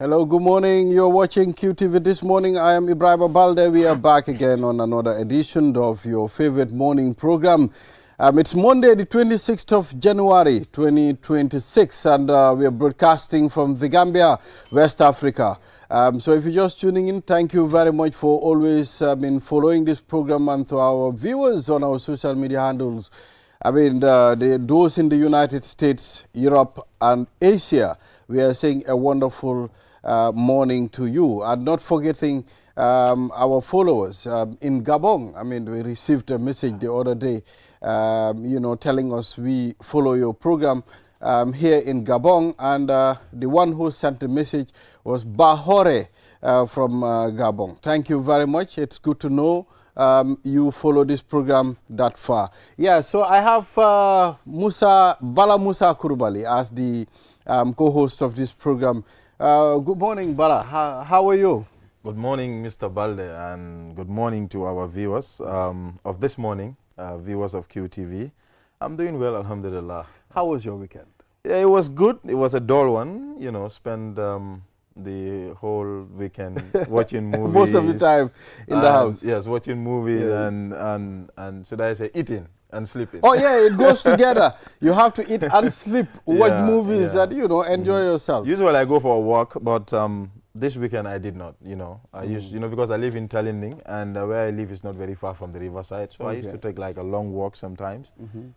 Hello, good morning. You're watching QTV this morning. I am Ibrahim Abalde. We are back again on another edition of your favorite morning program. It's Monday, the 26th of January, 2026, and we are broadcasting from the Gambia, West Africa. So if you're just tuning in, thank you very much for always following this program, and to our viewers on our social media handles. Those in the United States, Europe, and Asia, we are saying a wonderful morning to you. And not forgetting our followers in Gabon. We received a message the other day, telling us we follow your program here in Gabon. And the one who sent the message was Bahore from Gabon. Thank you very much. It's good to know you follow this program that far. Yeah, so I have Bala Musa Kurubali as the co-host of this program. Good morning, Bala. How are you? Good morning, Mr. Balde, and good morning to our viewers of this morning, viewers of QTV. I'm doing well, alhamdulillah. How was your weekend? Yeah, it was good. It was a dull one, spend the whole weekend watching movies. Most of the time in the house. Yes, watching movies and should I say eating and sleeping. Oh yeah, it goes together. You have to eat and sleep, watch movies and enjoy yourself. Usually I go for a walk, but this weekend I did not, I used, because I live in Tallinding, and where I live is not very far from the riverside. So I used to take like a long walk sometimes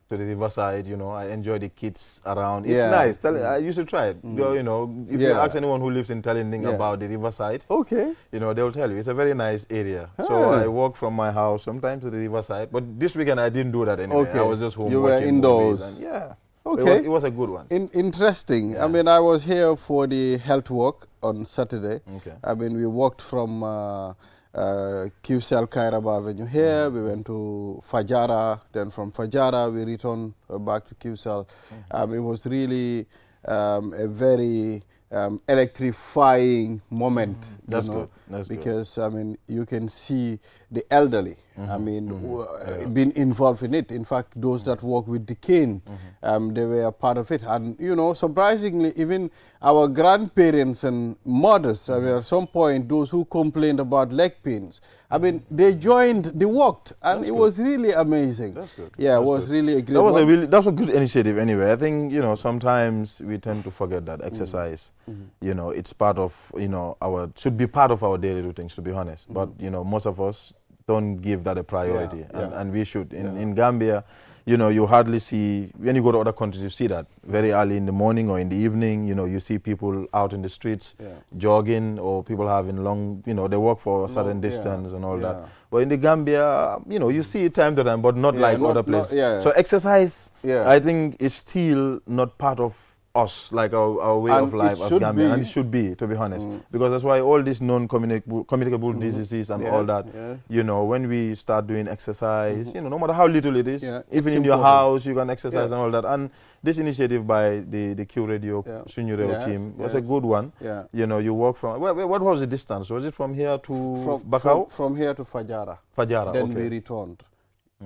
to the riverside, I enjoy the kids around. It's nice. I used to try it. If you ask anyone who lives in Tallinding about the riverside, they'll tell you it's a very nice area. So I walk from my house sometimes to the riverside, but this weekend I didn't do that anyway. I was just home You were indoors. And okay. It was a good one. Interesting. Yeah. I was here for the health walk on Saturday. Okay. We walked from QCell Kairaba Avenue here. We went to Fajara. Then from Fajara, we returned back to QCell. It was really a very electrifying moment. That's good. That's because, you can see the elderly, being involved in it. In fact, those that work with the cane, they were a part of it. And, surprisingly, even our grandparents and mothers, at some point, those who complained about leg pains, they joined, they walked, and it was really amazing. That's good. Yeah, That's it was good. really a great one. That was a good initiative anyway. I think, sometimes we tend to forget that exercise, it's part of, should be part of our daily routines, to be honest. But, most of us don't give that a priority, and we should. In Gambia, you hardly see, when you go to other countries, you see that very early in the morning or in the evening, you see people out in the streets jogging, or people having long, they walk for a certain distance and all that. But in the Gambia, you see it time to time, but not like other places. So exercise, I think, is still not part of us, like our way of life as Gambian, and it should be, to be honest, because that's why all these non-communicable diseases and all that, when we start doing exercise, no matter how little it is, even in your house, you can exercise and all that. And this initiative by the Q Radio Sunyureo team was a good one. You walk from, what was the distance? Was it from here to Bakau? From here to Fajara. Fajara, then we returned.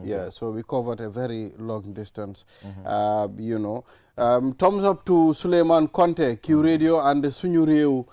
Yeah, so we covered a very long distance. Thumbs up to Suleiman Conte, Q Radio, and the Sunyureo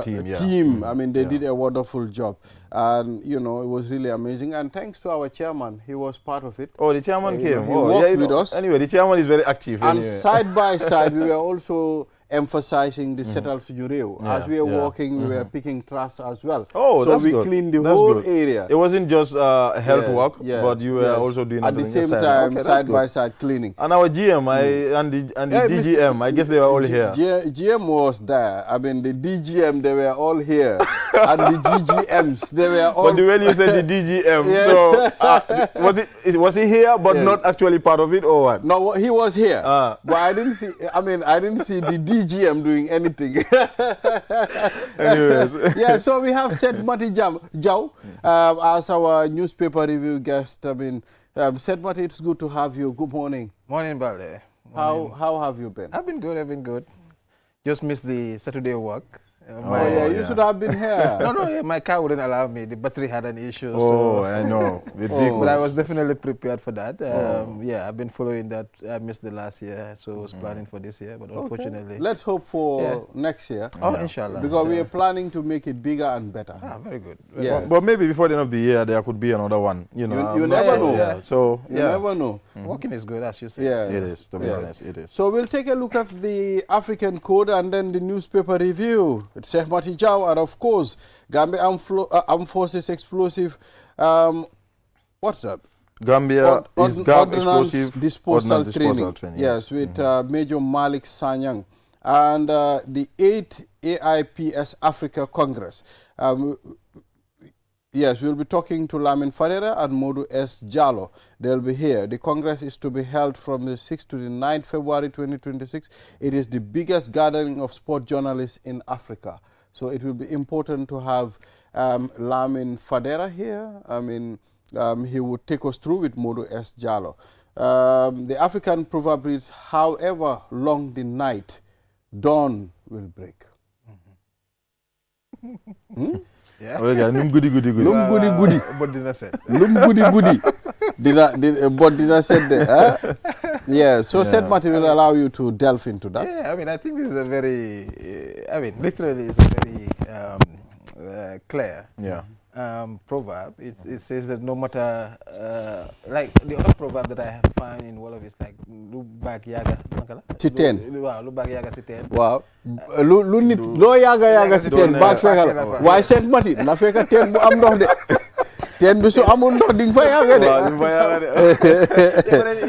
team. They did a wonderful job. And, it was really amazing. And thanks to our chairman, he was part of it. Oh, the chairman came. He worked with us. Anyway, the chairman is very active. And side by side, we were also emphasizing the Setal Sunyureo. As we were walking, we were picking trash as well. Oh, so that's we good. cleaned the whole area. It wasn't just a health walk, but you were also doing at the same time, side by side cleaning. And our GM and the DGM, I guess they were all here. GM was there. The DGM, they were all here. And the GGMs, they were all. But the way you said the DGM, so was he here, but not actually part of it, or what? No, he was here. But I didn't see. I didn't see the DGM doing anything. Anyways. So we have Seth Mati Jau as our newspaper review guest. Seth Mati, it's good to have you. Good morning. Morning, Balde. How have you been? I've been good. Just missed the Saturday walk. yeah, you should have been here. No, my car wouldn't allow me. The battery had an issue. Oh, so I know. but I was definitely prepared for that. Yeah, I've been following that. I missed the last year, so I was planning for this year, but unfortunately. Let's hope for next year. Oh, inshallah. Because we are planning to make it bigger and better. Very good. Yeah. But maybe before the end of the year, there could be another one. You know, You never know. Yeah. So, You never know. Walking is good, as you say. Yeah. It is, to be honest, it is. So we'll take a look at the African code and then the newspaper review. It's Sheikh Mati Jau, and of course, Gambia Armed Forces Explosive. What's that? Gambia is GAP Ordnance explosive disposal ordnance training. Yes, with Major Malik Sanyang and the 8th AIPS Africa Congress. Yes, we'll be talking to Lamin Farera and Modu S. Jallo. They'll be here. The Congress is to be held from the 6th to the 9th February 2026. It is the biggest gathering of sport journalists in Africa. So it will be important to have Lamin Farera here. I mean, he would take us through with Modu S. Jallo. The African proverb reads, however long the night, dawn will break. Yeah. Lum goody. Lum goody. But didn't say. Lum goody. But did I said that? Huh? Yeah, so Said Martin will allow you to delve into that. Yeah, I mean, I think this is a very, literally it's a very clear proverb. It says that no matter, like the other proverb that I have found in Wolof is like, lu bag yaga, si teen. Lu bag yaga si teen. Waaw. Lu nit loo yaga si teen baag fekal. Waaye Said Martin na fekk teen bu am ndox de. Teen bi su amul ndox ding fa yaga de.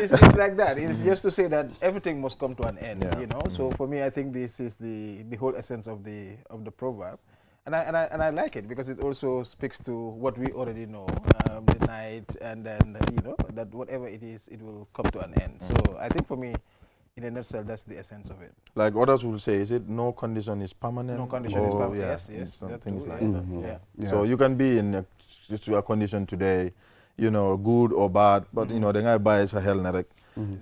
It's like that. It's just to say that everything must come to an end, you know. So for me, I think this is the whole essence of the proverb. And I like it because it also speaks to what we already know, the night, and then, you know, that whatever it is, it will come to an end. So I think for me, in a nutshell, that's the essence of it. Like others will say, is it no condition is permanent? No condition is permanent, yes. Some things like that. Yeah. So you can be in a condition today, you know, good or bad, but you know, the guy buys a hell narek.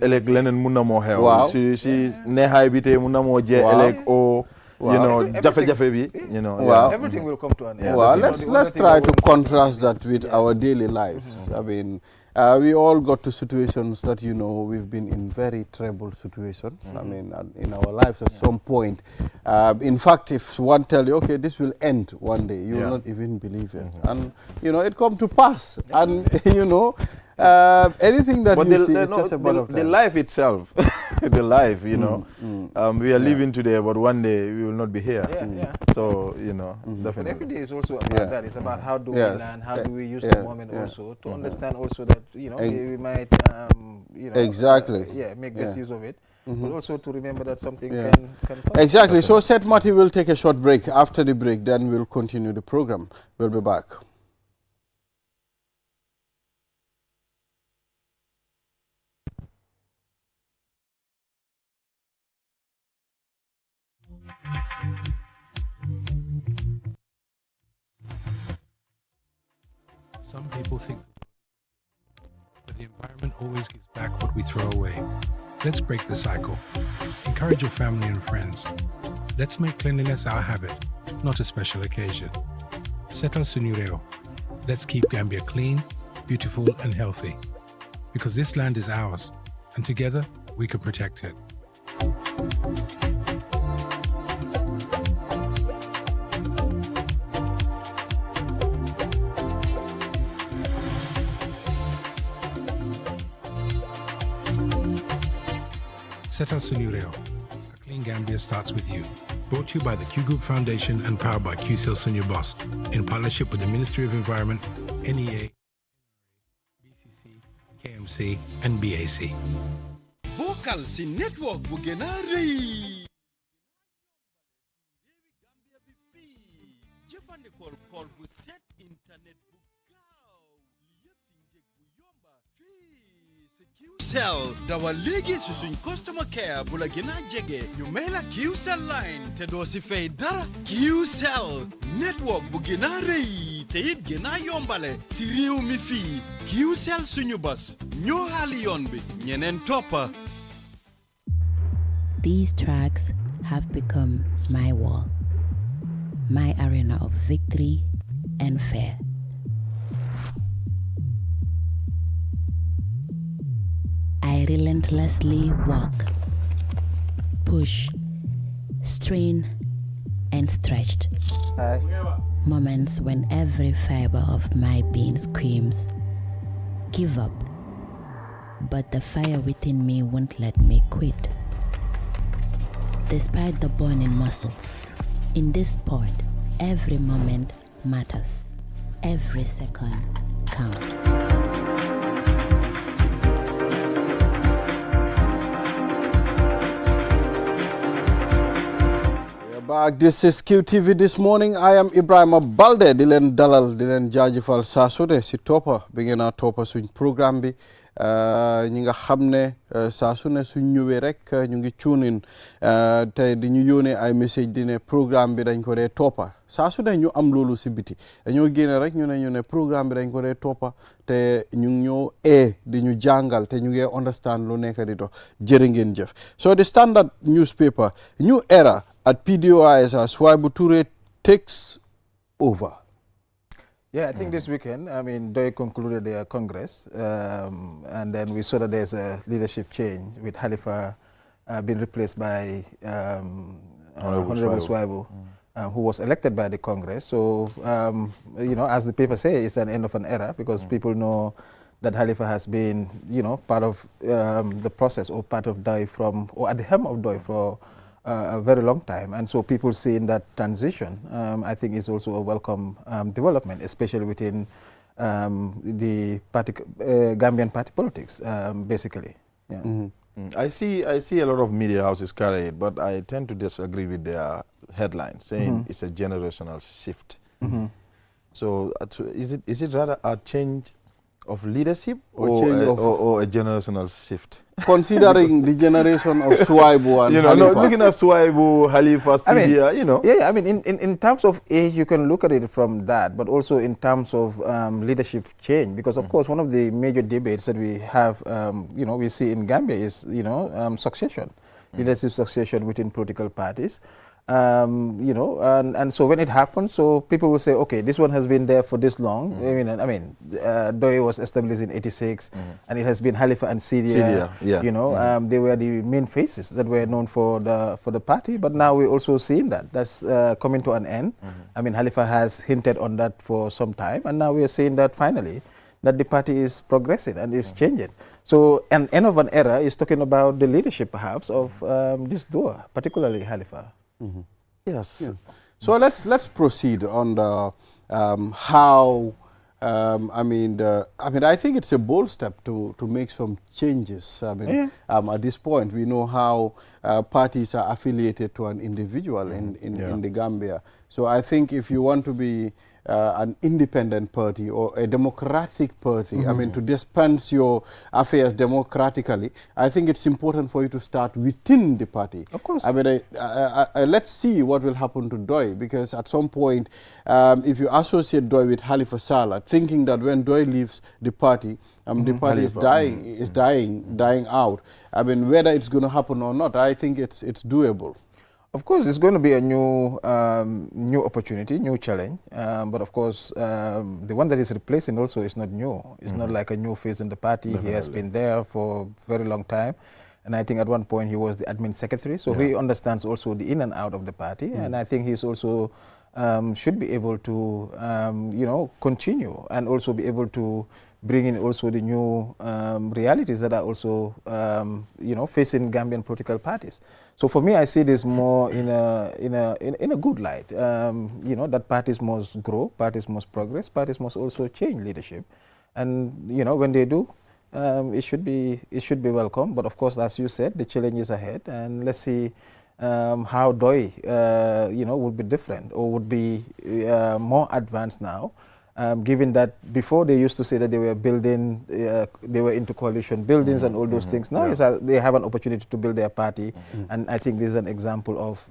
Elek lenen muna mo hell. Wow. Si nehay bite muna mo je elek o. Wow. You know, jafe-jafe bi, you know. Wow. Everything will come to an end. Well, let's try to contrast that with our daily lives. I mean, we all got to situations that, you know, we've been in very troubled situations. I mean, in our lives at some point. In fact, if one tell you, okay, this will end one day, you will not even believe it. And, you know, it come to pass. And, you know, anything that you see is just a matter of time. The life itself, the life, you know, we are living today, but one day we will not be here. So, you know, definitely. But every day is also about that. It's about how do we learn, how do we use the moment also to understand also that, you know, we might, you know, exactly. Make best use of it. But also to remember that something can come. Exactly. So, Said Marty will take a short break. After the break, then we'll continue the program. We'll be back. Some people think, but the environment always gives back what we throw away. Let's break the cycle. Encourage your family and friends. Let's make cleanliness our habit, not a special occasion. Settle Sunureo. Let's keep Gambia clean, beautiful, and healthy. Because this land is ours, and together we can protect it. Settle Sunureo. A clean Gambia starts with you. Brought to you by the Q Group Foundation and powered by QCell Sunur Boss in partnership with the Ministry of Environment, NEA, BCC, KMC, and BAC. Vocal si network bu gëna rëy. Jëfandikool call bu set internet bu gaaw yëpp si njëg bu yomba fii si QCell dawal léegi si suñ customer care bu la gën a jege ñu may la QCell line te doo si fay dara. QCell network bu gën a rëy te it gën a yombale si réew mi fii QCell suñu bas ñoo xaali yoon bi ñeneen toppa. These tracks have become my wall. my arena of victory and fear. I relentlessly walk, push, strain, and stretched. Moments when every fiber of my being screams, give up. But the fire within me won't let me quit. Despite the burning muscles, in this sport, every moment matters. Every second counts. Back. This is QTV This Morning. I am Ibrahima Balde di leen dalal di leen jaajëfal saa su ne si toppa bi ngeen a toppa suñ programme bi ñi nga xam ne saa su ne suñ ñëwee rek ñu ngi tunin te di ñu yónnee ay message di ne programme bi dañ ko dee toppa saa su ne ñu am loolu si biti dañoo génne rek ñu ne programme bi dañ ko dee toppa te ñu ngi ñoo di ñu jàngal te ñu ngi understand lu nekk di dox jërë ngeen jëf. So the Standard newspaper, new era at PDOIS as Swaibu Toure takes over. Yeah, I think this weekend, I mean, Doi concluded their Congress, and then we saw that there's a leadership change with Halifa being replaced by Honorable Swaibu, who was elected by the Congress. So, you know, as the paper says, it's an end of an era because people know that Halifa has been, you know, part of the process or part of Doi or at the helm of Doi for a very long time, and so people seeing that transition, I think, is also a welcome development, especially within the Gambian party politics, basically. Yeah. I see a lot of media houses carry it, but I tend to disagree with their headline saying it's a generational shift. So is it rather a change of leadership or a generational shift? Considering the generation of Swaibu and Halifa. Looking at Swaibu, Halifa, Sidia, Yeah, I mean, in terms of age, you can look at it from that, but also in terms of leadership change, because of course, one of the major debates that we have, we see in Gambia is, succession, leadership succession within political parties. And so when it happens, so people will say, okay, this one has been there for this long. I mean, Doi was established in '86, and it has been Halifa and Sidia. They were the main faces that were known for the party. But now we're also seeing that's coming to an end. I mean, Halifa has hinted on that for some time, and now we are seeing that finally that the party is progressing and is changing. So an end of an era is talking about the leadership, perhaps, of this duo, particularly Halifa. Yes. Yeah. So let's proceed on the how. I think it's a bold step to make some changes. At this point, we know how parties are affiliated to an individual in the Gambia. So I think if you want to be an independent party or a democratic party, to dispense your affairs democratically, I think it's important for you to start within the party. Of course. Let's see what will happen to Doi, because at some point, if you associate Doi with Halifa Saleh, thinking that when Doi leaves the party, the party is dying out. Whether it's going to happen or not, I think it's doable. Of course, it's going to be a new opportunity, new challenge. But of course, the one that is replacing also is not new. It's not like a new face in the party. Definitely. He has been there for a very long time. And I think at one point he was the admin secretary. So he understands also the in and out of the party. And I think he's also should be able to, continue and also be able to bring in also the new realities that are also, facing Gambian political parties. So for me, I see this more in a good light. That parties must grow, parties must progress, parties must also change leadership, and when they do, it should be welcome. But of course, as you said, the challenge is ahead, and let's see how Doi, would be different or would be more advanced now. Given that before they used to say that they were building, they were into coalition buildings and all those things. Now they have an opportunity to build their party, and I think this is an example of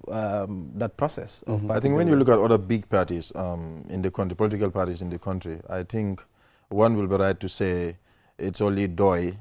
that process. Of I think when you look at other big parties in the country, political parties in the country, I think one will be right to say it's only Doi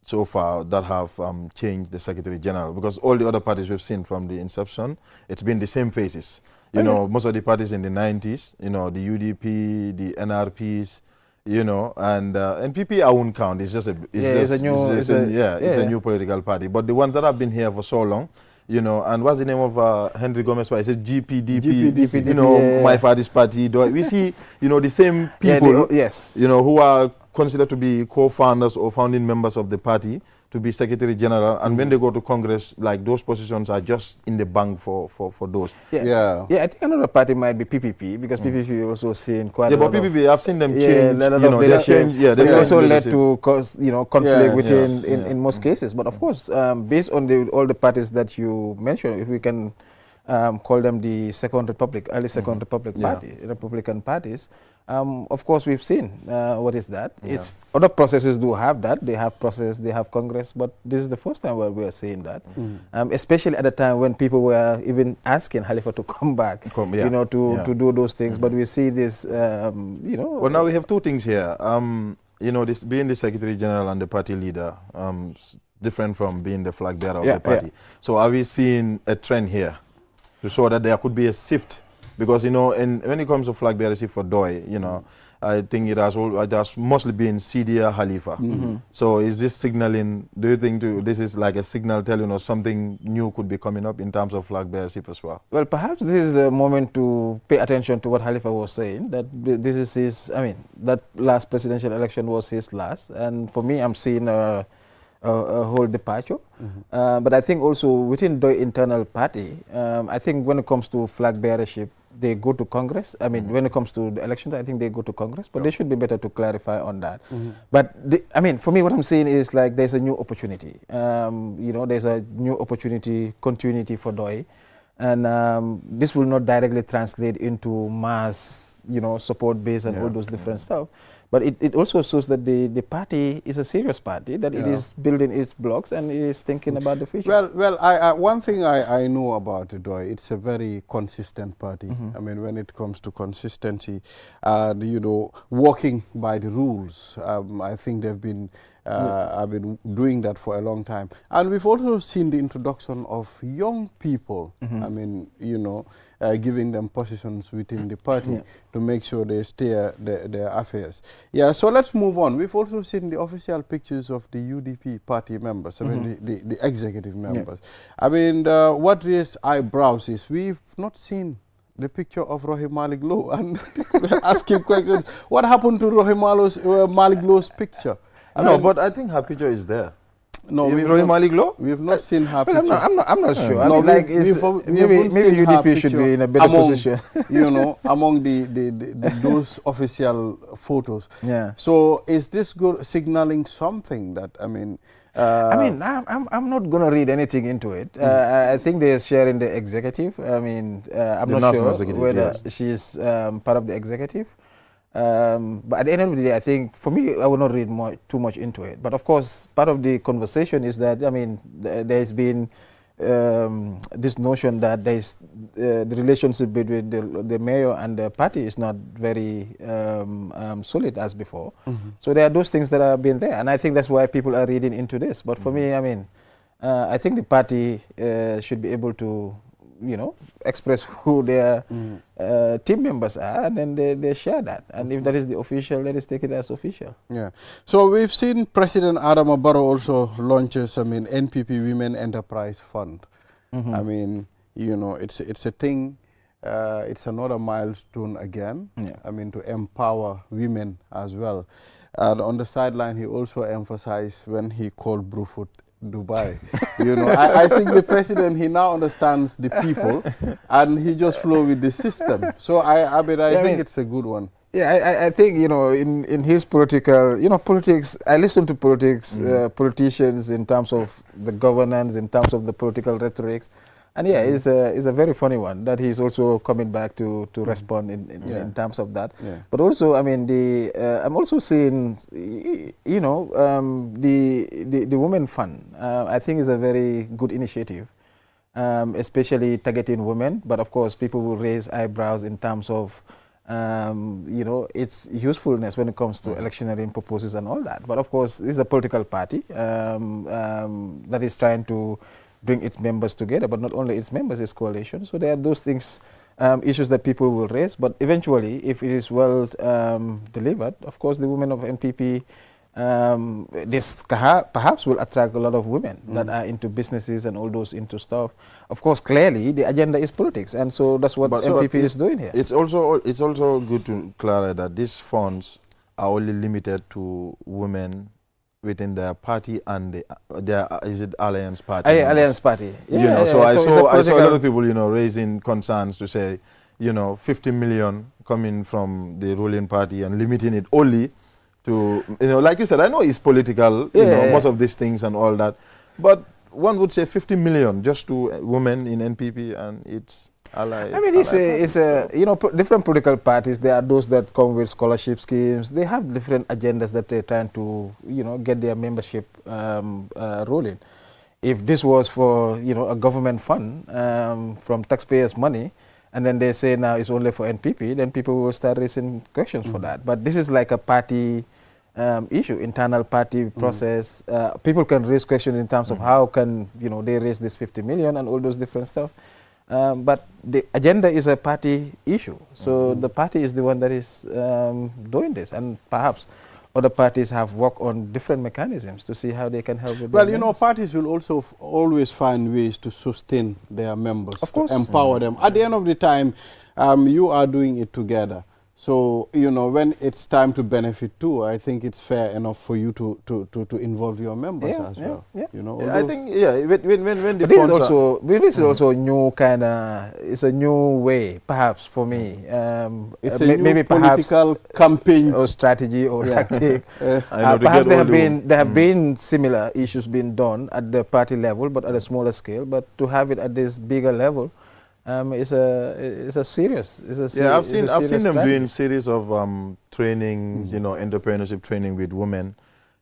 so far that have changed the Secretary General, because all the other parties we've seen from the inception, it's been the same faces. You know, most of the parties in the 90s, you know, the UDP, the NRPs, you know, and NPP I won't count. It's just it's a new political party. But the ones that have been here for so long, you know, and what's the name of Henry Gomez party? It's a GPDP, you know, my party's party. We see, you know, the same people, you know, who are considered to be co-founders or founding members of the party to be Secretary General, and when they go to Congress, like those positions are just in the bank for those. Yeah, I think another party might be PPP, because PPP also seen quite. Yeah, but PPP, I've seen them change. They change. Yeah, they also led to cause conflict within in most cases. But of course, based on all the parties that you mentioned, if we can call them the Second Republic, early Second Republic party, Republican parties. Of course, we've seen what is that. It's other processes do have that. They have process, they have Congress, but this is the first time where we are seeing that. Especially at the time when people were even asking Halifa to come back, you know, to do those things. But we see this, you know. Well, now we have two things here. You know, this being the Secretary General and the party leader, different from being the flag bearer of the party. So are we seeing a trend here to show that there could be a shift? Because, you know, when it comes to flag bearership for DOI, you know, I think it has mostly been Sidia Halifa. So is this signaling, do you think this is like a signal telling us something new could be coming up in terms of flag bearership as well? Well, perhaps this is a moment to pay attention to what Halifa was saying, that this is his, I mean, that last presidential election was his last. And for me, I'm seeing a whole departure. But I think also within the internal party, I think when it comes to flag bearership, they go to Congress. I mean, when it comes to the elections, I think they go to Congress, but they should be better to clarify on that. But, I mean, for me, what I'm saying is like there's a new opportunity. You know, there's a new opportunity, continuity for DOI. And this will not directly translate into mass, you know, support base and all those different stuff. But it also shows that the party is a serious party, that it is building its blocks and it is thinking about the future. Well, one thing I know about the DOI, it's a very consistent party. I mean, when it comes to consistency, you know, working by the rules, I think they've been I've been doing that for a long time. And we've also seen the introduction of young people, I mean, you know, giving them positions within the party to make sure they steer their affairs. Yeah, so let's move on. We've also seen the official pictures of the UDP party members, I mean, the executive members. I mean, what raised eyebrows is we've not seen the picture of Rohey Malick Lowe and ask him questions. What happened to Rohey Malick Lowe's picture? But I think her picture is there. No, Rohey Malick Lowe? We've not seen her picture. Well, I'm not sure. No, I mean, like maybe UDP should be in a better position. You know, among those official photos. Yeah. So is this signaling something that, I mean... I'm not going to read anything into it. I think they're sharing the executive. I mean, I'm not sure whether she's part of the executive. But at the end of the day, I think, for me, I will not read too much into it. But of course, part of the conversation is that, I mean, there's been this notion that there's the relationship between the mayor and the party is not very solid as before. So there are those things that have been there. And I think that's why people are reading into this. But for me, I mean, I think the party should be able to, you know, express who their team members are, and then they share that. And if that is the official, let us take it as official. Yeah. So we've seen President Adama Barrow also launches, I mean, NPP Women Enterprise Fund. I mean, you know, it's a thing. It's another milestone again. I mean, to empower women as well. And on the sideline, he also emphasized when he called Brufut Dubai. You know, I think the president, he now understands the people and he just flow with the system. So I think it's a good one. Yeah, I think, you know, in his political, you know, politics, I listen to politicians in terms of the governance, in terms of the political rhetorics. And yeah, it's a very funny one that he's also coming back to respond in terms of that. But also, I mean, I'm also seeing, you know, the Women Fund. I think is a very good initiative, especially targeting women. But of course, people will raise eyebrows in terms of, you know, its usefulness when it comes to electioneering purposes and all that. But of course, this is a political party that is trying to bring its members together, but not only its members, its coalition. So there are those things issues that people will raise. But eventually, if it is well delivered, of course, the women of NPP, this perhaps will attract a lot of women that are into businesses and all those into stuff. Of course, clearly, the agenda is politics, and so that's what NPP is doing here. It's also good to clarify that these funds are only limited to women within their party and their is it Alliance Party? Alliance Party. Yeah, so I saw a lot of people, raising concerns to say, 50 million coming from the ruling party and limiting it only to, like you said, I know it's political, most of these things and all that, but one would say 50 million just to women in NPP and its ally. I mean, different political parties. There are those that come with scholarship schemes. They have different agendas that they're trying to, get their membership rolling. If this was for, a government fund from taxpayers' money, and then they say now it's only for NPP, then people will start raising questions for that. But this is like a party issue, internal party process. People can raise questions in terms of how can, they raise this 50 million and all those different stuff. But the agenda is a party issue. So the party is the one that is doing this. And perhaps other parties have worked on different mechanisms to see how they can help with Well, parties will also always find ways to sustain their members. Of course. Empower them. At the end of the time, you are doing it together. So, when it's time to benefit too, I think it's fair enough for you to involve your members as well. I think, when the this funds is also, this is also new kind of, it's a new way, perhaps, for me. It's a new political campaign. Or strategy or tactic. Perhaps there have been similar issues being done at the party level, but at a smaller scale. But to have it at this bigger level, it's a serious. I've seen them doing series of training, entrepreneurship training with women,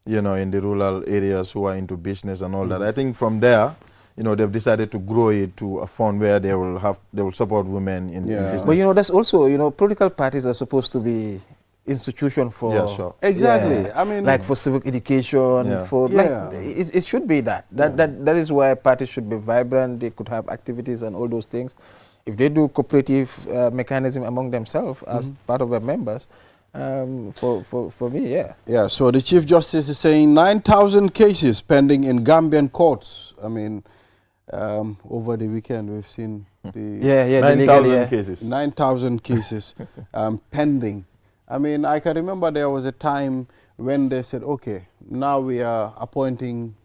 in the rural areas who are into business and all that. I think from there, they've decided to grow it to a fund where they will support women in business. But that's also, political parties are supposed to be institution for exactly. I mean, like for civic education, it should be that. That is why parties should be vibrant. They could have activities and all those things. If they do cooperative mechanism among themselves as part of their members, for me, Yeah, so the Chief Justice is saying 9,000 cases pending in Gambian courts. I mean, over the weekend we've seen the 9,000 cases. 9,000 cases pending. I mean, I can remember there was a time when they said, okay, now we are appointing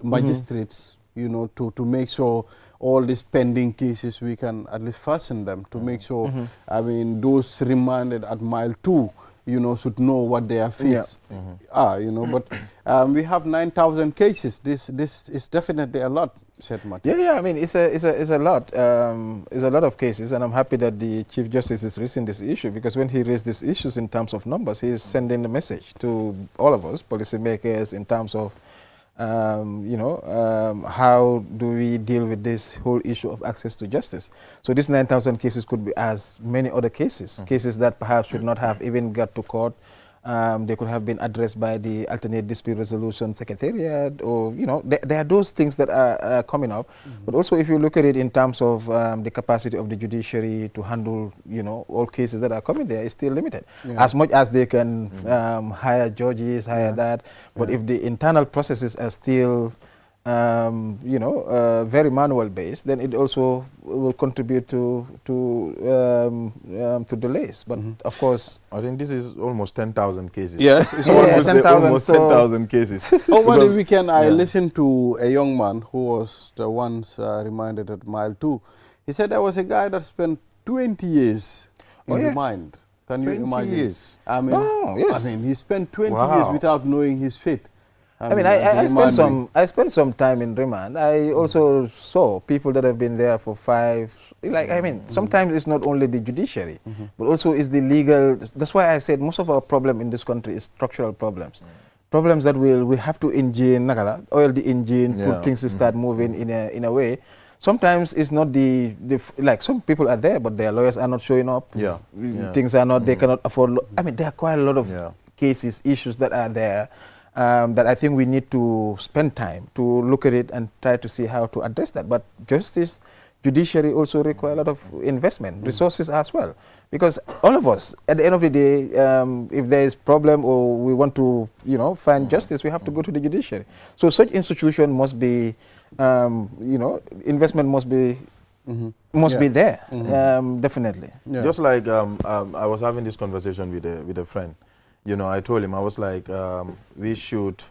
magistrates, to make sure all these pending cases, we can at least fasten them, to make sure, I mean, those remanded at mile 2, should know what their fees are, but we have 9,000 cases. This is definitely a lot. I mean, it's a lot. It's a lot of cases, and I'm happy that the Chief Justice is raising this issue, because when he raised these issues in terms of numbers, he is sending a message to all of us, policymakers, in terms of, how do we deal with this whole issue of access to justice. So these 9,000 cases could be as many other cases, cases that perhaps should not have even got to court. They could have been addressed by the Alternate Dispute Resolution Secretariat, or, there are those things that are coming up. But also, if you look at it in terms of the capacity of the judiciary to handle, all cases that are coming there, is still limited. As much as they can hire judges, that, but if the internal processes are still very manual based, then it also will contribute to delays. But of course, I think this is almost 10,000 cases. Yes, it's almost 10,000 cases. Over the weekend, I listened to a young man who was once reminded at mile 2. He said there was a guy that spent 20 years in remand. Can you imagine? Years. I mean, he spent 20 years without knowing his fate. I spent some time in remand. I also saw people that have been there for 5. Sometimes it's not only the judiciary, but also it's the legal. That's why I said most of our problem in this country is structural problems. Problems that we have to oil the engine, put things to start moving in a way. Sometimes it's not like some people are there, but their lawyers are not showing up. Things are not. They cannot afford. There are quite a lot of cases, issues that are there. That I think we need to spend time to look at it and try to see how to address that. But justice judiciary also require a lot of investment, resources as well. Because all of us, at the end of the day, if there is problem or we want to, find justice, we have to go to the judiciary. So such institution must be, investment must be be there, definitely. Yeah. Just like I was having this conversation with a friend. I told him, I was like, we should,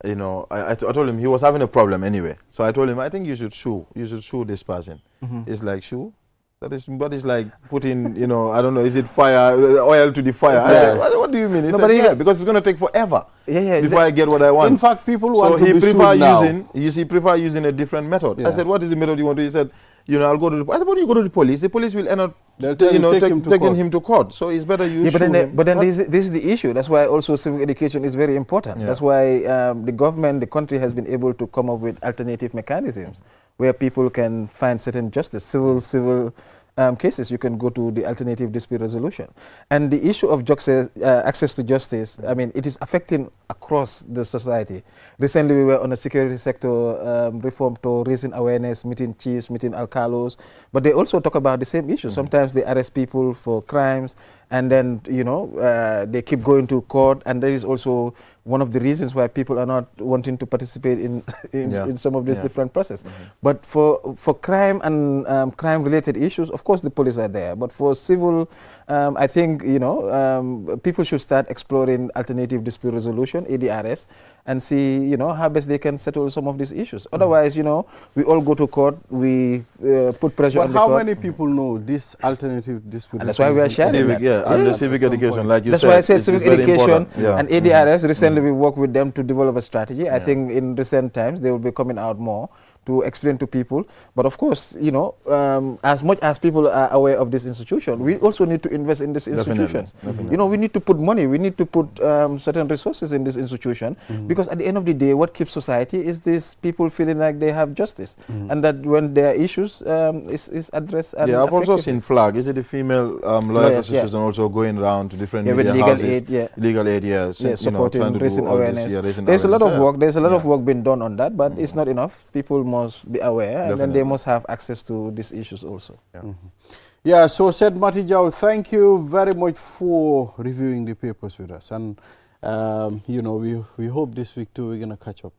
I told him he was having a problem anyway. So I told him, I think you should sue this person. It's like, sue? But it's like putting, I don't know, is it oil to the fire? I said, what do you mean? He said, because it's going to take forever before I get what I want. In fact, people want to be sued now. He prefer using a different method. I said, what is the method you want to? He said, I'll go to the, I said, when you go to the police will end up taking him to court. So it's better you sue him. But then this is the issue. That's why also civic education is very important. Yeah. That's why the country has been able to come up with alternative mechanisms where people can find certain justice, civil cases. You can go to the alternative dispute resolution. And the issue of access to justice, I mean, it is affecting across the society. Recently, we were on a security sector reform to raising awareness, meeting chiefs, meeting alcalos, but they also talk about the same issue. Sometimes they arrest people for crimes, and then, they keep going to court, and that is also one of the reasons why people are not wanting to participate in some of these different processes. But for crime and crime-related issues, of course, the police are there. But for civil, I think, people should start exploring alternative dispute resolution, ADRS, and see, how best they can settle some of these issues. Otherwise, we all go to court, we put pressure on the court. But how many people know this alternative dispute? And that's why we are sharing that. And the civic education, like you said. That's why I said civic education and ADRS. Recently, we worked with them to develop a strategy. I think in recent times, they will be coming out more to explain to people. But of course, as much as people are aware of this institution, we also need to invest in these institutions. Definitely. We need to put money, we need to put certain resources in this institution, because at the end of the day, what keeps society is these people feeling like they have justice, and that when their issues is addressed. And I've also seen FLAG. Is it the Female Lawyers Association also going around to different media with legal houses? Aid, legal aid, supporting, raising awareness. There's a lot of work. There's a lot of work being done on that, but it's not enough. People must be aware, and then they must have access to these issues also. So said Mati Jau, thank you very much for reviewing the papers with us, and we hope this week too we're going to catch up.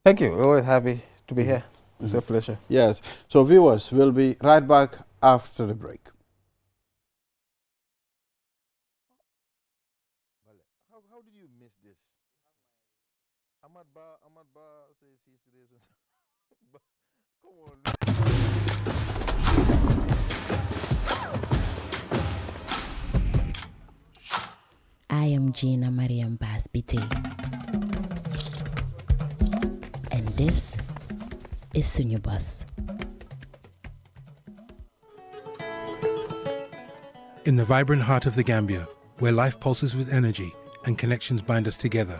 Thank you. We're always happy to be here. It's a pleasure. Yes. So viewers, we'll be right back after the break. How did you miss this? Ahmad Ba says he's serious. Come on. I am Gina Mariam Basbite, and this is Sunyubus. In the vibrant heart of the Gambia, where life pulses with energy and connections bind us together,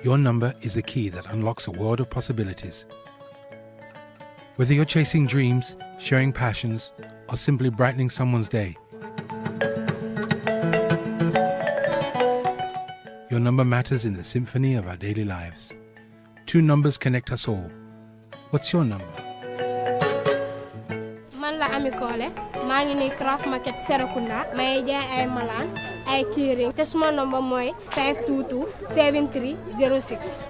your number is the key that unlocks a world of possibilities. Whether you're chasing dreams, sharing passions, or simply brightening someone's day, your number matters in the symphony of our daily lives. 2 numbers connect us all. What's your number? Man la Ami Kole, maa ngi ni Craft Market Serekunda, may jaay ay malaan, ay keyring, te suma number mooy 522-7306.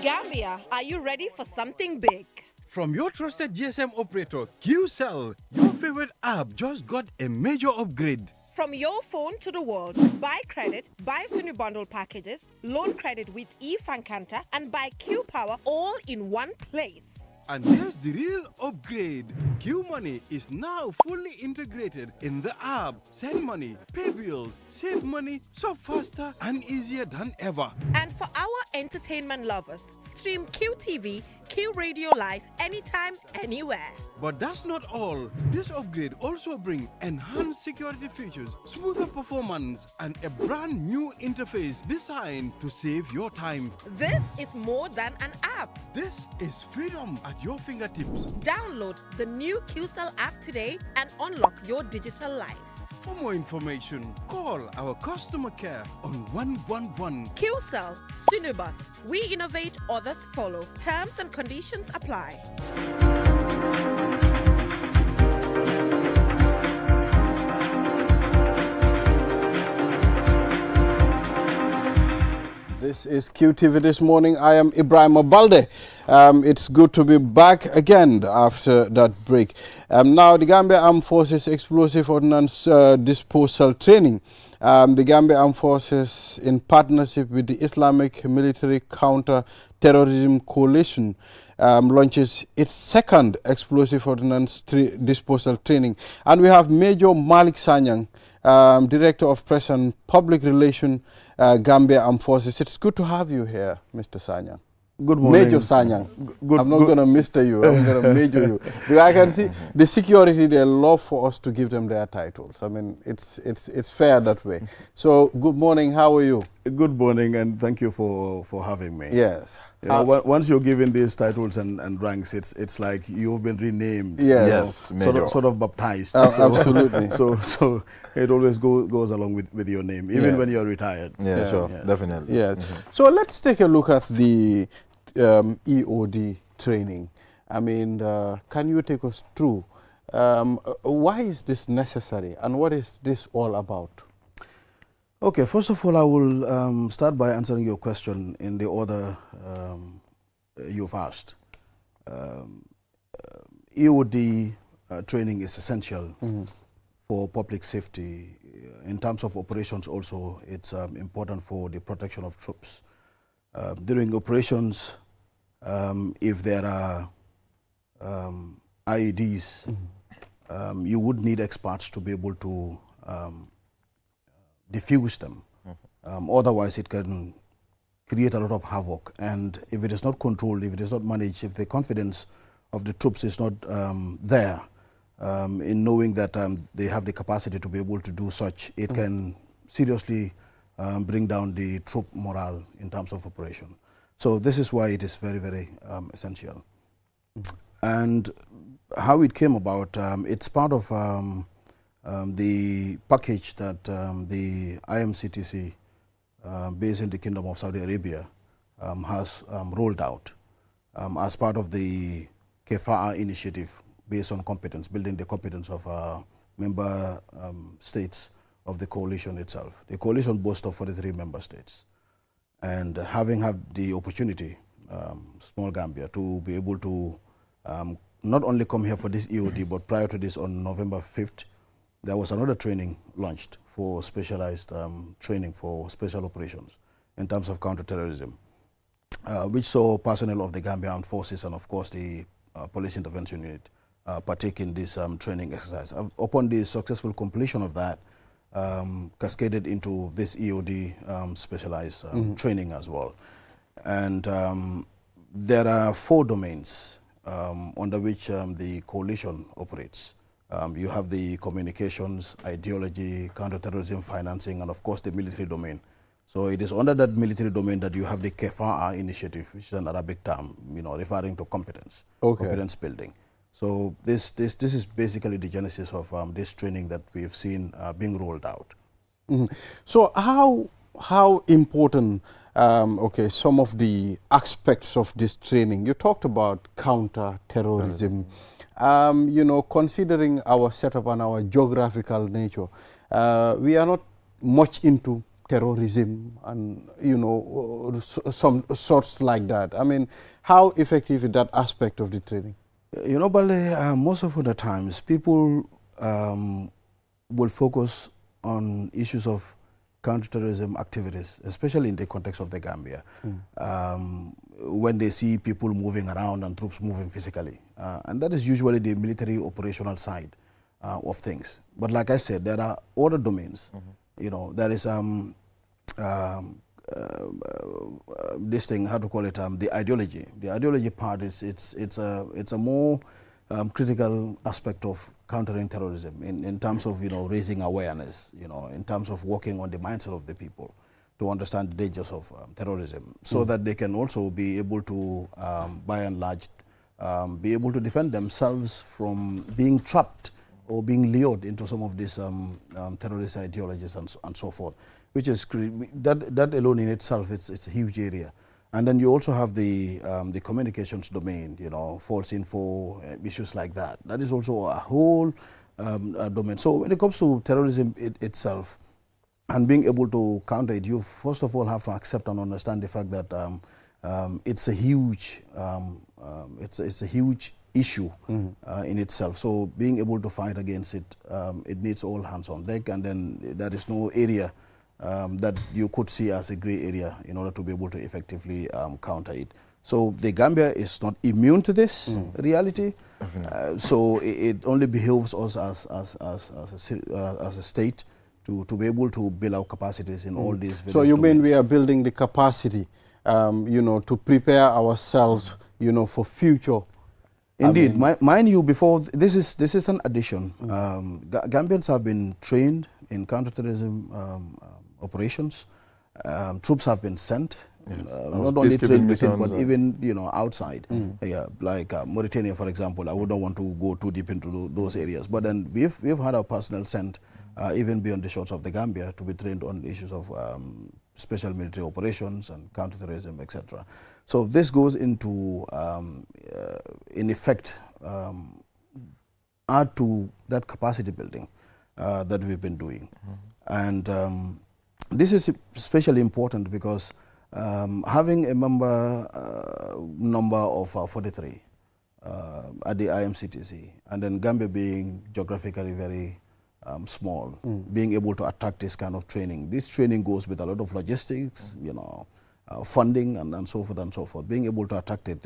Gambia, are you ready for something big? From your trusted GSM operator, QCell, your favorite app just got a major upgrade. From your phone to the world, buy credit, buy Sunu bundle packages, loan credit with eFankanta, and buy Q Power all in one place. And here's the real upgrade. Q Money is now fully integrated in the app. Send money, pay bills, save money so faster and easier than ever. And for our entertainment lovers, stream QTV, Q Radio Live anytime, anywhere. But that's not all. This upgrade also brings enhanced security features, smoother performance, and a brand new interface designed to save your time. This is more than an app. This is freedom at your fingertips. Download the new QCell app today and unlock your digital life. For more information, call our customer care on 111. QCell, Sunibus. We innovate, others follow. Terms and conditions apply. This is QTV This Morning. I am Ibrahim Abalde. It's good to be back again after that break. Now, the Gambia Armed Forces Explosive Ordnance Disposal Training. The Gambia Armed Forces, in partnership with the Islamic Military Counter-Terrorism Coalition, launches its second explosive ordnance disposal training. And we have Major Malik Sanyang, Director of Press and Public Relations, Gambia Armed Forces. It's good to have you here, Mr. Sanyang. Good morning. Major Sanyang. I'm not going to Mr. you. I'm going to Major you. Because I can see the security, they love for us to give them their titles. I mean, it's fair that way. So, good morning. How are you? Good morning, and thank you for having me. Yes. You know, once you're given these titles and ranks, it's like you've been renamed. Yes. You know, sort of baptized. Absolutely. So it always goes along with your name, even when you're retired. Yeah, sure, yes. definitely. Yes. So let's take a look at the EOD training. I mean, can you take us through why is this necessary and what is this all about? Okay, first of all, I will start by answering your question in the order you've asked. EOD training is essential for public safety. In terms of operations also, it's important for the protection of troops. During operations, if there are IEDs, you would need experts to be able to diffuse them. Otherwise, it can create a lot of havoc. And if it is not controlled, if it is not managed, if the confidence of the troops is not there in knowing that they have the capacity to be able to do such, it can seriously bring down the troop morale in terms of operation. So this is why it is very, very essential. And how it came about, it's part of the package that the IMCTC, based in the Kingdom of Saudi Arabia, has rolled out as part of the Kefa'a initiative based on competence, building the competence of member states of the coalition itself. The coalition boasts of 43 member states. And having had the opportunity, small Gambia, to be able to not only come here for this EOD, but prior to this on November 5th, there was another training launched for specialized training for special operations in terms of counterterrorism, which saw personnel of the Gambia Armed Forces and, of course, the Police Intervention Unit partake in this training exercise. Upon the successful completion of that, cascaded into this EOD specialized training as well. And there are 4 domains under which the coalition operates. You have the communications, ideology, counterterrorism, financing, and of course the military domain. So it is under that military domain that you have the Kefa'a initiative, which is an Arabic term, you know, referring to competence, competence building. So this is basically the genesis of this training that we have seen being rolled out. So how important, okay, some of the aspects of this training? You talked about counter-terrorism. You know, considering our setup and our geographical nature, we are not much into terrorism and, you know, some sorts like that. I mean, how effective is that aspect of the training? You know, Balde, most of the times people will focus on issues of counterterrorism activities, especially in the context of the Gambia, when they see people moving around and troops moving physically. And that is usually the military operational side of things. But like I said, there are other domains. You know, there is this thing, how to call it, the ideology. The ideology part is it's a more critical aspect of countering terrorism in terms of, you know, raising awareness, you know, in terms of working on the mindset of the people to understand the dangers of terrorism, so that they can also be able to, by and large, be able to defend themselves from being trapped or being lured into some of these terrorist ideologies and so forth, which is that alone in itself, it's a huge area. And then you also have the communications domain, false info, issues like that. That is also a whole domain. So when it comes to terrorism itself and being able to counter it, you first of all have to accept and understand the fact that it's a huge issue in itself. So being able to fight against it, it needs all hands on deck, and then there is no area that you could see as a gray area in order to be able to effectively counter it. So the Gambia is not immune to this reality. So it only behoves us as a state to be able to build our capacities in all these. So you mean we are building the capacity, to prepare ourselves, for future. Indeed, mind you, before this is an addition. Gambians have been trained in counterterrorism operations. Troops have been sent, not only trained within, but even outside. Like Mauritania, for example. I wouldn't want to go too deep into those areas, but then we've had our personnel sent even beyond the shores of the Gambia to be trained on issues of special military operations and counterterrorism, etc. So this goes into, in effect, add to that capacity building that we've been doing. And this is especially important because having a number of 43 at the IMCTC, and then Gambia being geographically very small, being able to attract this kind of training. This training goes with a lot of logistics, funding and so forth and so forth. Being able to attract it,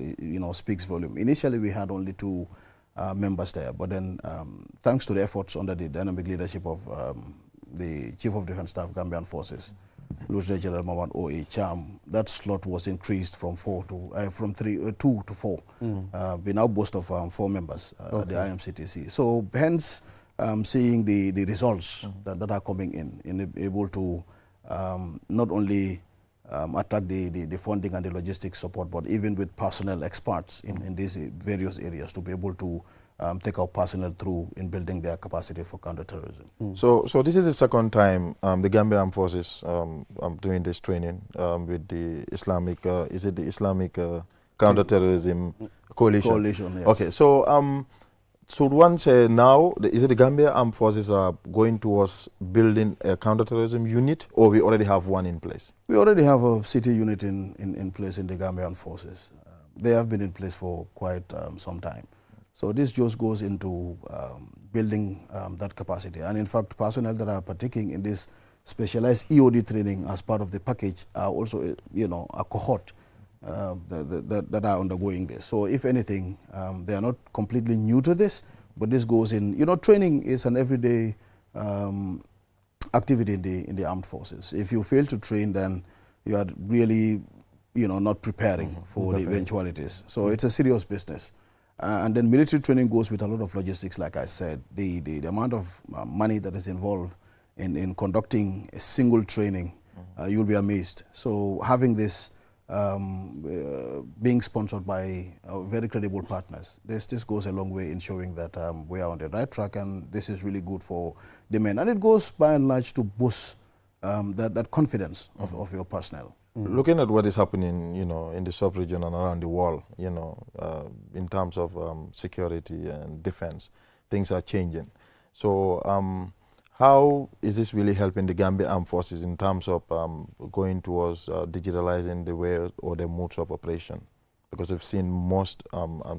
speaks volume. Initially, we had only 2 members there, but then thanks to the efforts under the dynamic leadership of the Chief of Defense Staff, Gambian Forces, Lieutenant General Maman O.A. Cham, that slot was increased from 2 to 4. We now boast of 4 members at the IMCTC. So hence, seeing the results that are coming in able to not only attract the funding and the logistics support, but even with personnel experts in these various areas to be able to take our personnel through in building their capacity for counterterrorism. So this is the second time the Gambia Armed Forces doing this training with the Islamic, is it the Islamic Counterterrorism Coalition? Coalition, yes. Okay, so should one say now, is it the Gambia Armed Forces are going towards building a counterterrorism unit, or we already have one in place? We already have a city unit in place in the Gambia Armed Forces. They have been in place for quite some time. So this just goes into building that capacity. And in fact, personnel that are partaking in this specialized EOD training as part of the package are also, a cohort that are undergoing this. So if anything, they are not completely new to this, but this goes in, training is an everyday activity in the armed forces. If you fail to train, then you are really, not preparing for the eventualities. So it's a serious business. And then military training goes with a lot of logistics, like I said. The amount of money that is involved in conducting a single training, you'll be amazed. So having this being sponsored by very credible partners, this goes a long way in showing that we are on the right track, and this is really good for the men. And it goes by and large to boost that confidence of your personnel. Looking at what is happening, in the sub-region and around the world, in terms of security and defense, things are changing. So how is this really helping the Gambia Armed Forces in terms of going towards digitalizing the way or the modes of operation? Because we've seen most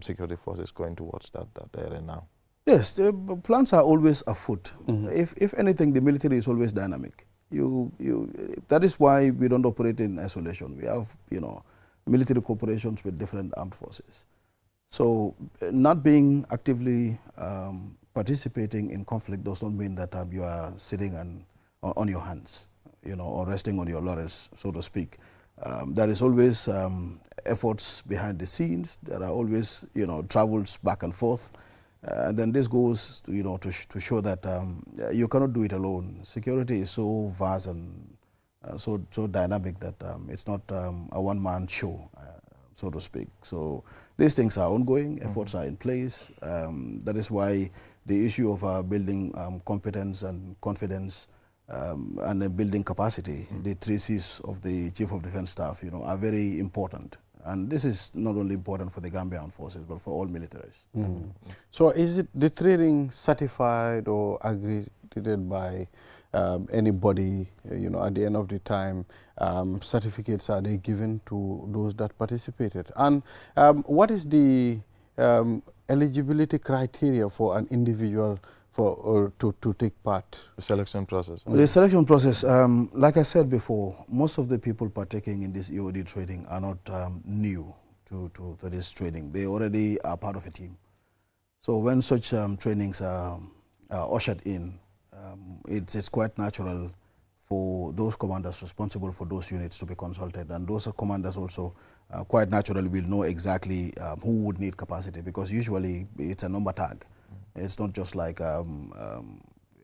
security forces going towards that area now. Yes, the plans are always afoot. If anything, the military is always dynamic. That is why we don't operate in isolation. We have, military cooperations with different armed forces. So not being actively participating in conflict does not mean that you are sitting on your hands, or resting on your laurels, so to speak. There is always efforts behind the scenes. There are always, travels back and forth. And then this goes, to show that you cannot do it alone. Security is so vast and so dynamic that it's not a one-man show, so to speak. So these things are ongoing. Efforts are in place. That is why the issue of building competence and confidence and then building capacity, the 3 C's of the Chief of Defence Staff, are very important. And this is not only important for the Gambian forces, but for all militaries. So is it the training certified or accredited by anybody, at the end of the time? Certificates are they given to those that participated? And what is the eligibility criteria for an individual to take part? The selection process. The selection process, like I said before, most of the people partaking in this EOD training are not new to this training. They already are part of a team. So when such trainings are ushered in, it's quite natural for those commanders responsible for those units to be consulted, and those commanders also quite naturally will know exactly who would need capacity, because usually it's a number tag. It's not just like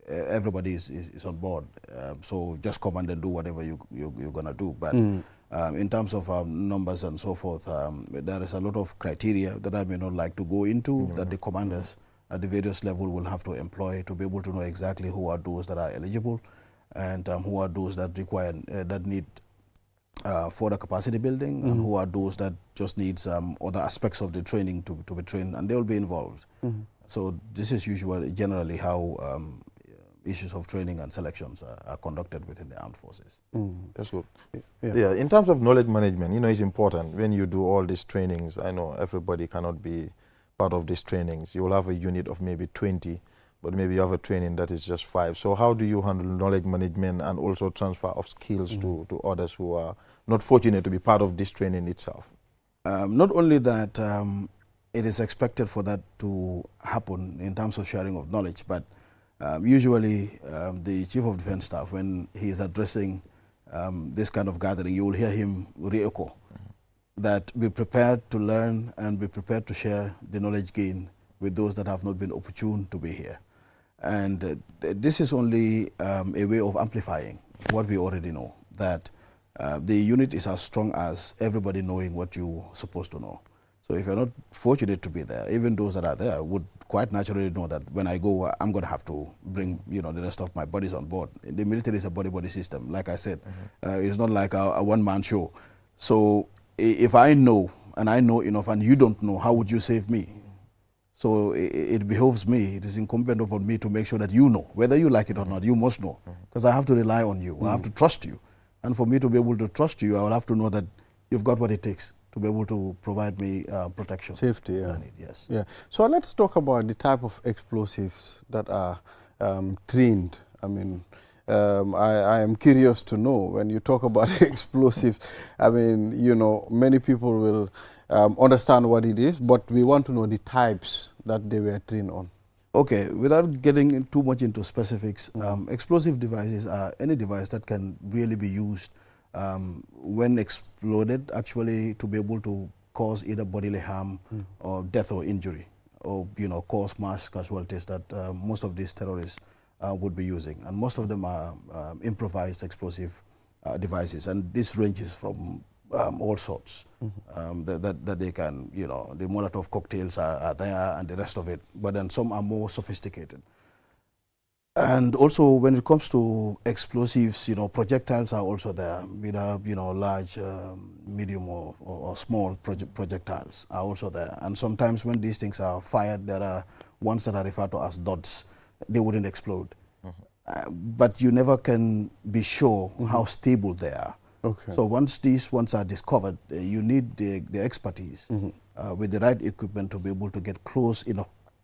everybody is on board, so just come and then do whatever you're going to do. But in terms of numbers and so forth, there is a lot of criteria that I may not like to go into that the commanders at the various levels will have to employ to be able to know exactly who are those that are eligible and who are those that require, that need further capacity building, and who are those that just need other aspects of the training to be trained, and they will be involved. So this is generally how issues of training and selections are conducted within the armed forces. That's good. Yeah, in terms of knowledge management, it's important when you do all these trainings. I know everybody cannot be part of these trainings. You will have a unit of maybe 20, but maybe you have a training that is just 5. So how do you handle knowledge management and also transfer of skills to others who are not fortunate to be part of this training itself? Not only that, it is expected for that to happen in terms of sharing of knowledge, but usually the Chief of Defence Staff, when he is addressing this kind of gathering, you will hear him re-echo that be prepared to learn and be prepared to share the knowledge gained with those that have not been opportune to be here. And this is only a way of amplifying what we already know, that the unit is as strong as everybody knowing what you're supposed to know. So if you're not fortunate to be there, even those that are there would quite naturally know that when I go, I'm going to have to bring, the rest of my buddies on board. The military is a body system. Like I said, it's not like a one-man show. So if I know, and I know enough, and you don't know, how would you save me? So it behoves me, it is incumbent upon me to make sure that you know. Whether you like it or not, you must know. Because I have to rely on you. I have to trust you. And for me to be able to trust you, I will have to know that you've got what it takes to be able to provide me protection. Safety, yeah. Yes. Yeah. So let's talk about the type of explosives that are trained. I mean, I am curious to know, when you talk about explosives, I mean, many people will understand what it is, but we want to know the types that they were trained on. Okay, without getting too much into specifics, explosive devices are any device that can really be used when exploded, actually, to be able to cause either bodily harm or death or injury, or cause mass casualties that most of these terrorists would be using. And most of them are improvised explosive devices, and this ranges from all sorts that they can, the Molotov cocktails are there and the rest of it, but then some are more sophisticated. And also when it comes to explosives, projectiles are also there. Large, medium or small projectiles are also there. And sometimes when these things are fired, there are ones that are referred to as dots. They wouldn't explode. But you never can be sure how stable they are. Okay. So once these ones are discovered, you need the expertise with the right equipment to be able to get close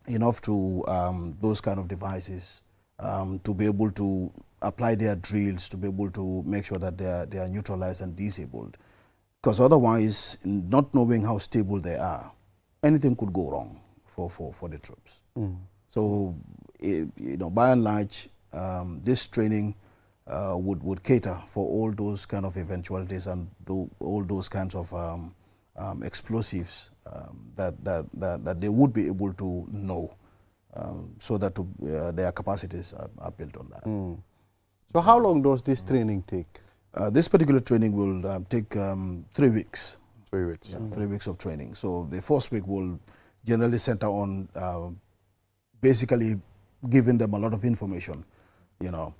enough to those kind of devices, to be able to apply their drills, to be able to make sure that they are neutralized and disabled. Because otherwise, not knowing how stable they are, anything could go wrong for the troops. So, by and large, this training would cater for all those kind of eventualities and all those kinds of explosives that they would be able to know, so that their capacities are built on that. So how long does this training take? This particular training will take 3 weeks. 3 weeks. Yeah, 3 weeks of training. So the first week will generally center on basically giving them a lot of information, you know,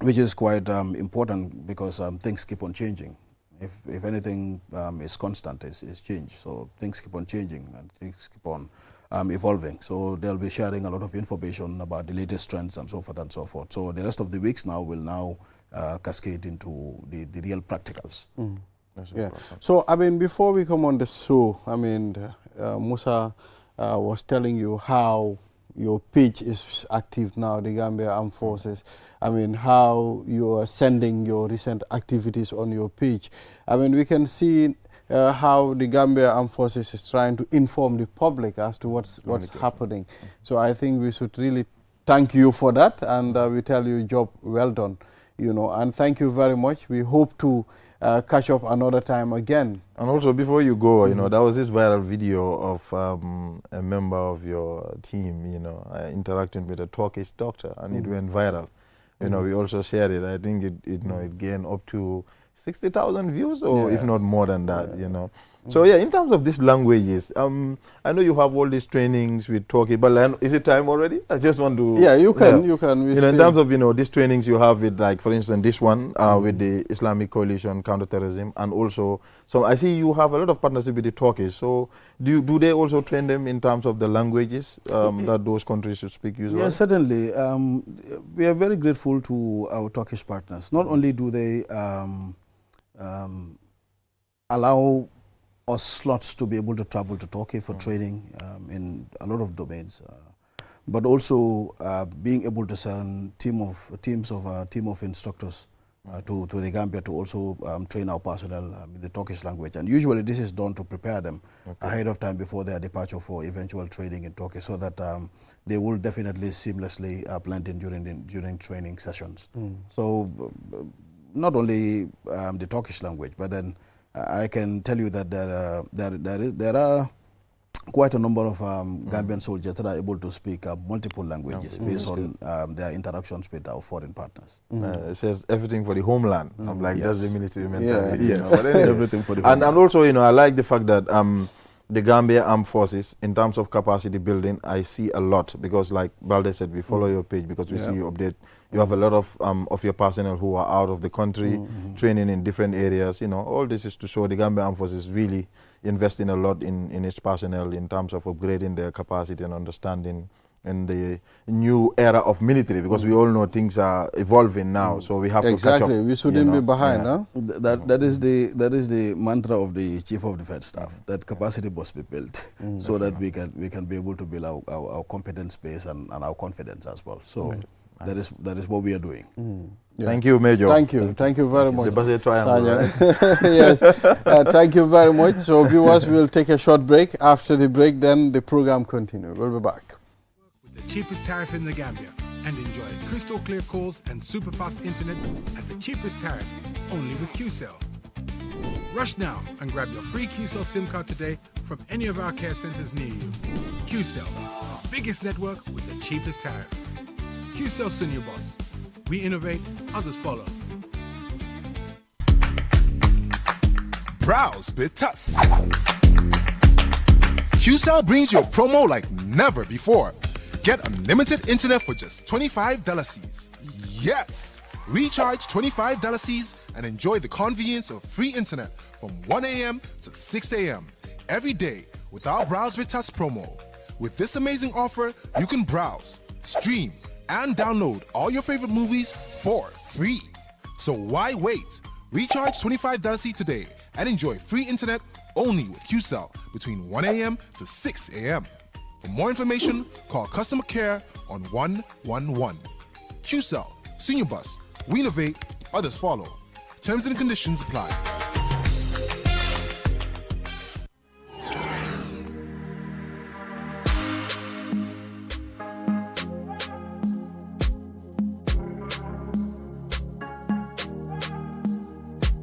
which is quite important because things keep on changing. If anything is constant, is change. So things keep on changing and things keep on evolving. So they'll be sharing a lot of information about the latest trends and so forth and so forth. So the rest of the weeks now will now cascade into the real practicals. Yeah. So, I mean, before we come on the show, I mean, Musa was telling you how your page is active now, the Gambia Armed Forces. I mean, how you are sending your recent activities on your page. I mean, we can see how the Gambia Armed Forces is trying to inform the public as to what's happening. So I think we should really thank you for that, and we tell you job well done, you know, and thank you very much. We hope to catch up another time again. And also, before you go, you know, there was this viral video of a member of your team, you know, interacting with a Turkish doctor, and it went viral. You know, we also shared it. I think it gained up to 60,000 views, or if not more than that, you know. So yeah, in terms of these languages, I know you have all these trainings with Turkey, but is it time already? I just want to... Yeah, you can. You know, in terms of, you know, these trainings you have with, like, for instance, this one with the Islamic Coalition Counterterrorism, and also, so I see you have a lot of partnership with the Turkish. So do they also train them in terms of the languages that those countries should speak usually? Yes, certainly. We are very grateful to our Turkish partners. Not only do they allow us slots to be able to travel to Turkey for training in a lot of domains, but also being able to send teams of instructors to the Gambia to also train our personnel in the Turkish language. And usually this is done to prepare them ahead of time before their departure for eventual training in Turkey, so that they will definitely seamlessly blend in during training sessions. So not only the Turkish language, but then I can tell you that there are quite a number of Gambian soldiers that are able to speak multiple languages based on their interactions with our foreign partners. It says everything for the homeland. I'm like, that's the military mentality. Yeah, you know, but anyway. everything for the homeland. And also, you know, I like the fact that the Gambia Armed Forces, in terms of capacity building, I see a lot, because like Balde said, we follow your page because we see you update. You have a lot of your personnel who are out of the country, training in different areas. You know, all this is to show the Gambia Armed Forces really investing a lot in its personnel in terms of upgrading their capacity and understanding in the new era of military, because we all know things are evolving now, so we have to catch up. Exactly, we shouldn't be behind, huh? That is the mantra of the Chief of Defence Staff, that capacity must be built so that we can be able to build our competence base and our confidence as well. So that is what we are doing. Thank you, Major. Thank you very much. The Basel Triangle, right? Yes, thank you very much. So viewers, we'll take a short break. After the break, then the program continues. We'll be back. The cheapest tariff in the Gambia, and enjoy crystal clear calls and super fast internet at the cheapest tariff, only with QCell. Rush now and grab your free QCell SIM card today from any of our care centers near you. QCell, the biggest network with the cheapest tariff. QCell Senior Boss. We innovate, others follow. Browse with us. QCell brings you a promo like never before. Get unlimited internet for just $25. Yes! Recharge $25 and enjoy the convenience of free internet from 1 a.m. to 6 a.m. every day with our Browse with Us promo. With this amazing offer, you can browse, stream, and download all your favorite movies for free. So why wait? Recharge $25 today and enjoy free internet only with QCell between 1 a.m. to 6 a.m. For more information, call customer care on 111. QCell, Senior Bus, we innovate, others follow. Terms and conditions apply.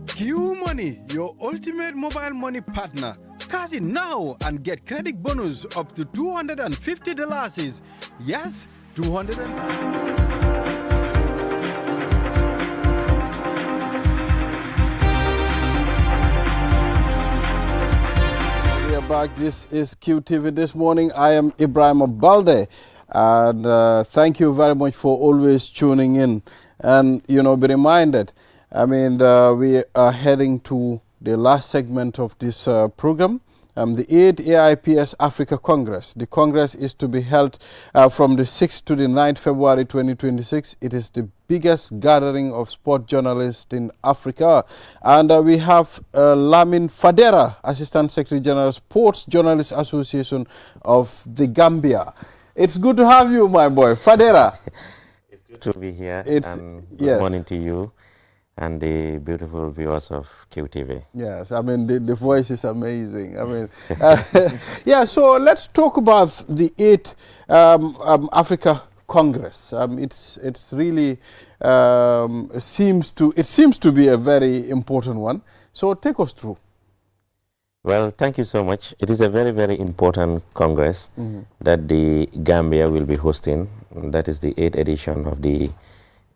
Q Money, your ultimate mobile money partner. Cash in now and get credit bonus up to $250. Yes, $250. We are back. This is QTV This Morning. I am Ibrahim Balde. And thank you very much for always tuning in. And, be reminded, we are heading to the last segment of this program. The 8th AIPS Africa Congress. The Congress is to be held from the 6th to the 9th February 2026. It is the biggest gathering of sport journalists in Africa. And we have Lamin Fadera, Assistant Secretary General, Sports Journalists Association of the Gambia. It's good to have you, my boy. Fadera. It's good to be here. Good morning to you and the beautiful viewers of QTV. Yes, the voice is amazing. So let's talk about the 8th Africa Congress. It's really seems to be a very important one. So take us through. Well, thank you so much. It is a very, very important Congress that the Gambia will be hosting. That is the 8th edition of the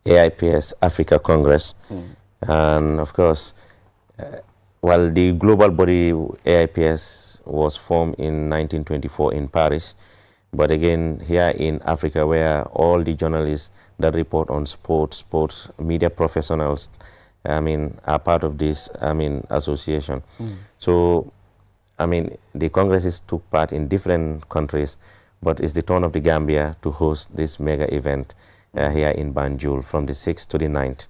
AIPS Africa Congress. And of course, while the global body AIPS was formed in 1924 in Paris, but again here in Africa, where all the journalists that report on sports media professionals, are part of this, association. So, the Congresses took part in different countries, but it's the turn of the Gambia to host this mega event here in Banjul from the 6th to the 9th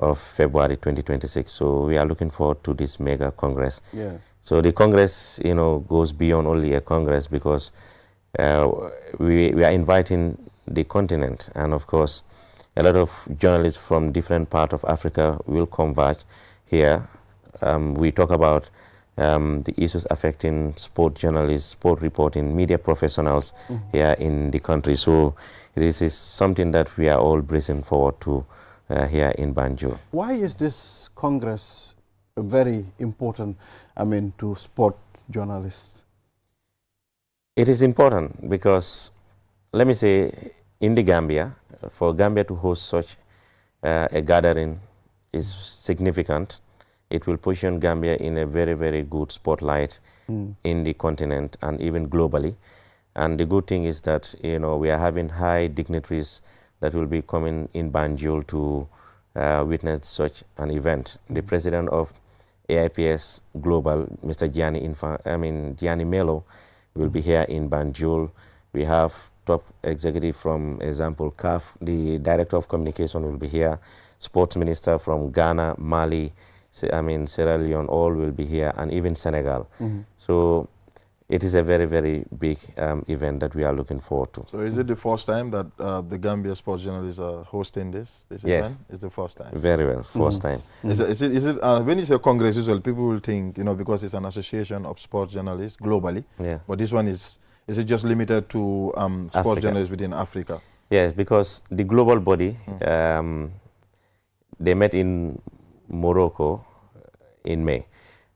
of February 2026. So we are looking forward to this mega Congress. Yeah. So the Congress, goes beyond only a Congress, because we are inviting the continent, and of course a lot of journalists from different parts of Africa will converge here. We talk about the issues affecting sport journalists, sport reporting, media professionals here in the country. So this is something that we are all bracing forward to here in Banjul. Why is this Congress very important, to sport journalists? It is important because, let me say, in the Gambia, for Gambia to host such a gathering is significant. It will position Gambia in a very, very good spotlight in the continent and even globally. And the good thing is that, we are having high dignitaries that will be coming in Banjul to witness such an event. The president of AIPS Global, Mr. Gianni Melo, will be here in Banjul. We have top executive from example CAF, the director of communication will be here, sports minister from Ghana, Mali, Sierra Leone, all will be here, and even Senegal. So it is a very, very big event that we are looking forward to. So is it the first time that the Gambia sports journalists are hosting this yes. event? It's the first time. Very well, first time. Is it when you say Congress, usually people will think, because it's an association of sports journalists globally. Yeah. But this one is it just limited to sports journalists within Africa? Yes, because the global body, they met in Morocco in May.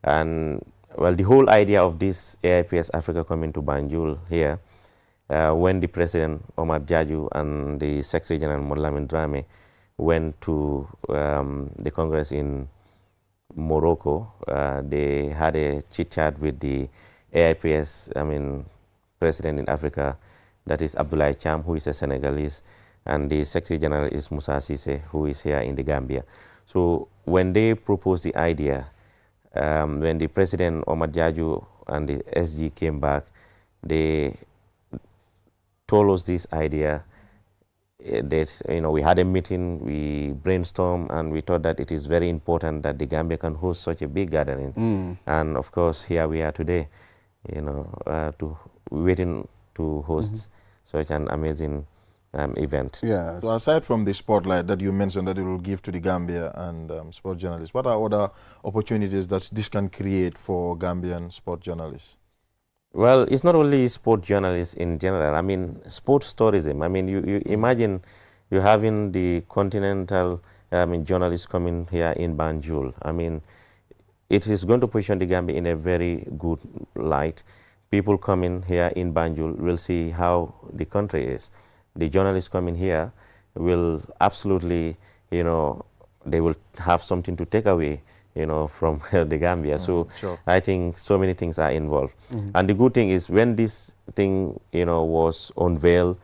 And well, the whole idea of this AIPS Africa coming to Banjul here, when the President Omar Jaju and the Secretary General Lamin Dramé went to the Congress in Morocco, they had a chit-chat with the AIPS, President in Africa, that is Abdoulaye Cham, who is a Senegalese, and the Secretary General is Moussa Cissé, who is here in the Gambia. So when they proposed the idea, when the President Omar Jaju and the SG came back, they told us this idea that, we had a meeting, we brainstormed, and we thought that it is very important that the Gambia can host such a big gathering. And of course, here we are today, waiting to host such an amazing event. Yeah. So aside from the spotlight that you mentioned that it will give to the Gambia and sport journalists, what are other opportunities that this can create for Gambian sport journalists? Well, it's not only sport journalists in general. Sports tourism. You imagine you having the continental journalists coming here in Banjul. It is going to position the Gambia in a very good light. People coming here in Banjul will see how the country is. The journalists coming here will absolutely, they will have something to take away, from the Gambia. So sure. I think so many things are involved. And the good thing is when this thing, was unveiled,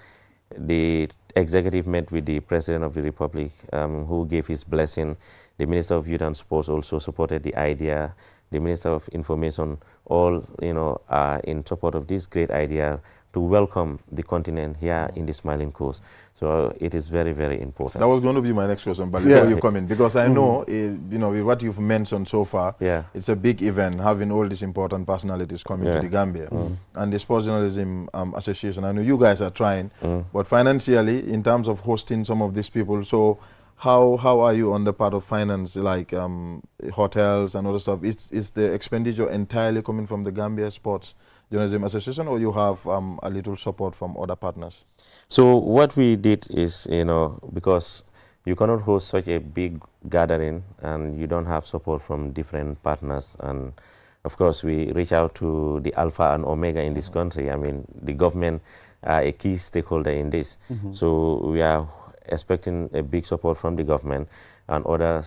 the executive met with the President of the Republic, who gave his blessing. The Minister of Youth and Sports also supported the idea. The Minister of Information, all are in support of this great idea to welcome the continent here in the Smiling Coast. So it is very, very important. That was going to be my next question, but before you come in, because I know, with what you've mentioned so far, it's a big event, having all these important personalities coming to the Gambia. And the Sports Journalism Association, I know you guys are trying, but financially, in terms of hosting some of these people, so how are you on the part of finance, like hotels and other stuff? Is the expenditure entirely coming from the Gambia Sports Journalism Association, or you have a little support from other partners? So what we did is, because you cannot host such a big gathering and you don't have support from different partners, and of course we reach out to the Alpha and Omega in this country. I mean, the government are a key stakeholder in this. So we are expecting a big support from the government and other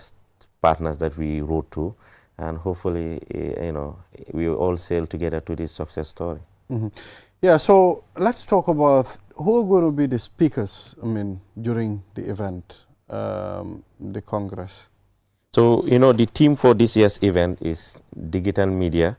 partners that we wrote to, and hopefully, we will all sail together to this success story. Yeah, so let's talk about who are going to be the speakers, during the event, the Congress. So, the theme for this year's event is Digital Media,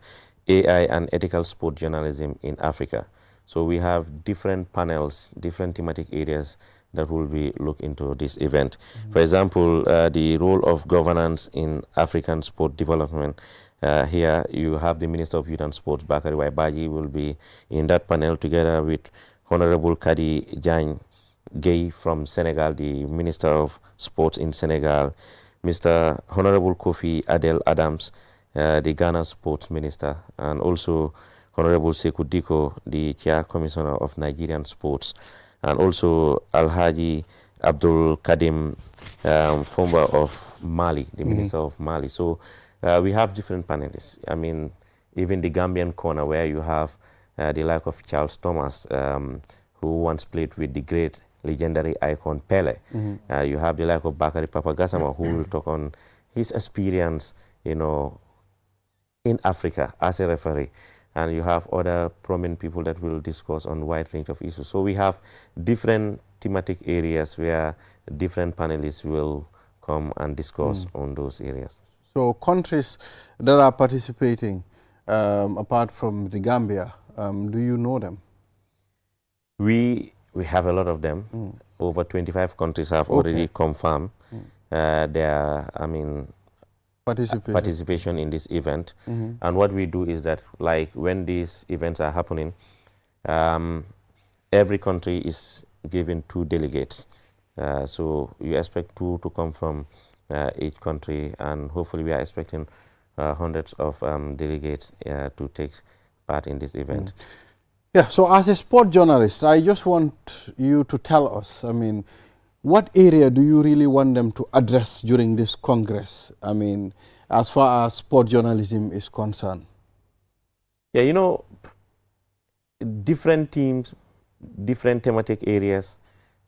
AI and Ethical Sport Journalism in Africa. So we have different panels, different thematic areas that will be looked into this event. For example, the role of governance in African sport development. Here you have the Minister of Youth and Sports, Bakary Waibaji, will be in that panel together with Honorable Kadi Diagne Gueye from Senegal, the Minister of Sports in Senegal, Mr. Honorable Kofi Adel Adams, the Ghana Sports Minister, and also Honorable Sekou Diko, the Chair Commissioner of Nigerian Sports, and also Alhaji Abdul Kadim Fomba of Mali, the Minister of Mali. So we have different panelists. I mean, even the Gambian corner, where you have the like of Charles Thomas, who once played with the great legendary icon Pele. You have the like of Bakary Papagassama, who will talk on his experience, in Africa as a referee. And you have other prominent people that will discuss on a wide range of issues. So we have different thematic areas where different panelists will come and discuss on those areas. So countries that are participating, apart from the Gambia, do you know them? We have a lot of them. Over 25 countries have already confirmed their, participation in this event. And what we do is that, like, when these events are happening, every country is given 2 delegates. So you expect 2 to come from each country, and hopefully we are expecting hundreds of delegates to take part in this event. Yeah, so as a sport journalist, I just want you to tell us, what area do you really want them to address during this Congress? As far as sport journalism is concerned. Yeah, different teams, different thematic areas,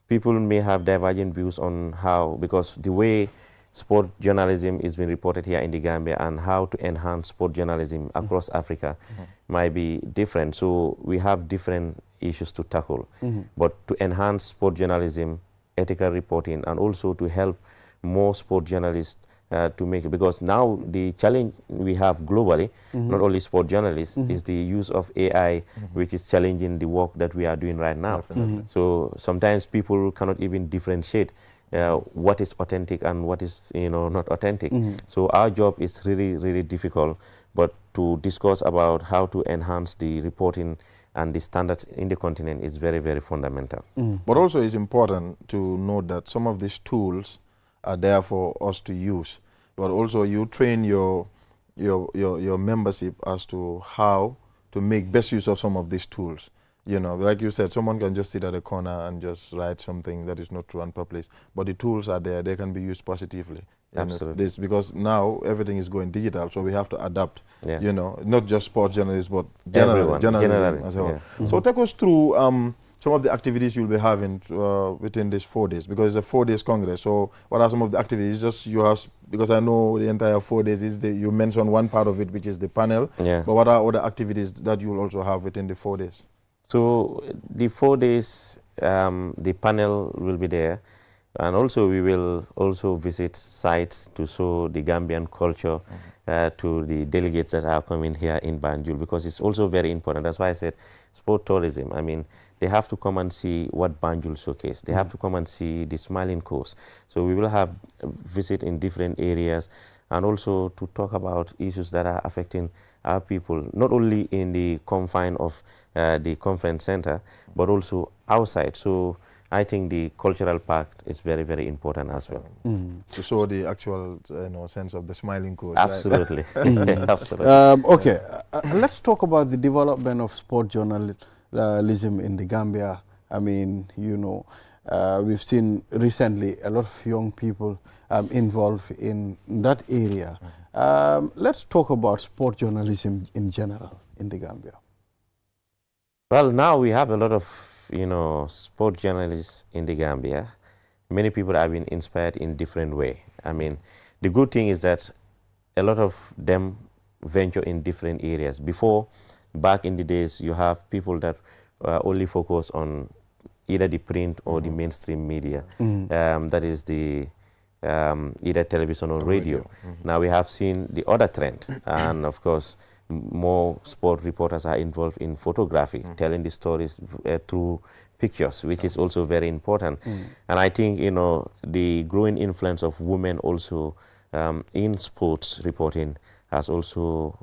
people may have divergent views on how, because the way sport journalism is being reported here in the Gambia and how to enhance sport journalism across Africa might be different. So we have different issues to tackle. But to enhance sport journalism, ethical reporting, and also to help more sport journalists to make it, because now the challenge we have globally, not only sport journalists, is the use of AI, which is challenging the work that we are doing right now. So sometimes people cannot even differentiate what is authentic and what is not authentic. So our job is really, really difficult, but to discuss about how to enhance the reporting and the standards in the continent is very, very fundamental. But also it's important to note that some of these tools are there for us to use, but also you train your membership as to how to make best use of some of these tools. Like you said, someone can just sit at a corner and just write something that is not true and publish, but the tools are there, they can be used positively. Absolutely. Because now everything is going digital, so we have to adapt, not just sports journalists, but journalism as well. So take us through some of the activities you'll be having within these 4 days, because it's a 4 days Congress. So what are some of the activities? Because I know the entire 4 days is you mentioned one part of it, which is the panel, but what are other activities that you'll also have within the 4 days? So the 4 days the panel will be there. And also we will also visit sites to show the Gambian culture to the delegates that are coming here in Banjul, because it's also very important. That's why I said sport tourism. I mean, they have to come and see what Banjul showcase. They have to come and see the Smiling Coast. So we will have a visit in different areas, and also to talk about issues that are affecting our people, not only in the confine of the conference center, but also outside. So I think the cultural park is very, very important as well. To show the actual sense of the Smiling Coast. Absolutely. Right? Absolutely. Okay, let's talk about the development of sport journalism in the Gambia. I mean, you know, we've seen recently a lot of young people involved in that area. Let's talk about sport journalism in general in the Gambia. Well, now we have a lot of sport journalists in the Gambia. Many people have been inspired in different way. I mean, the good thing is that a lot of them venture in different areas. Before, back in the days, you have people that only focus on either the print or the mainstream media. That is the either television or radio. Now we have seen the other trend, and of course, more sport reporters are involved in photography, telling the stories through pictures, which is also very important. And I think, the growing influence of women also in sports reporting has also,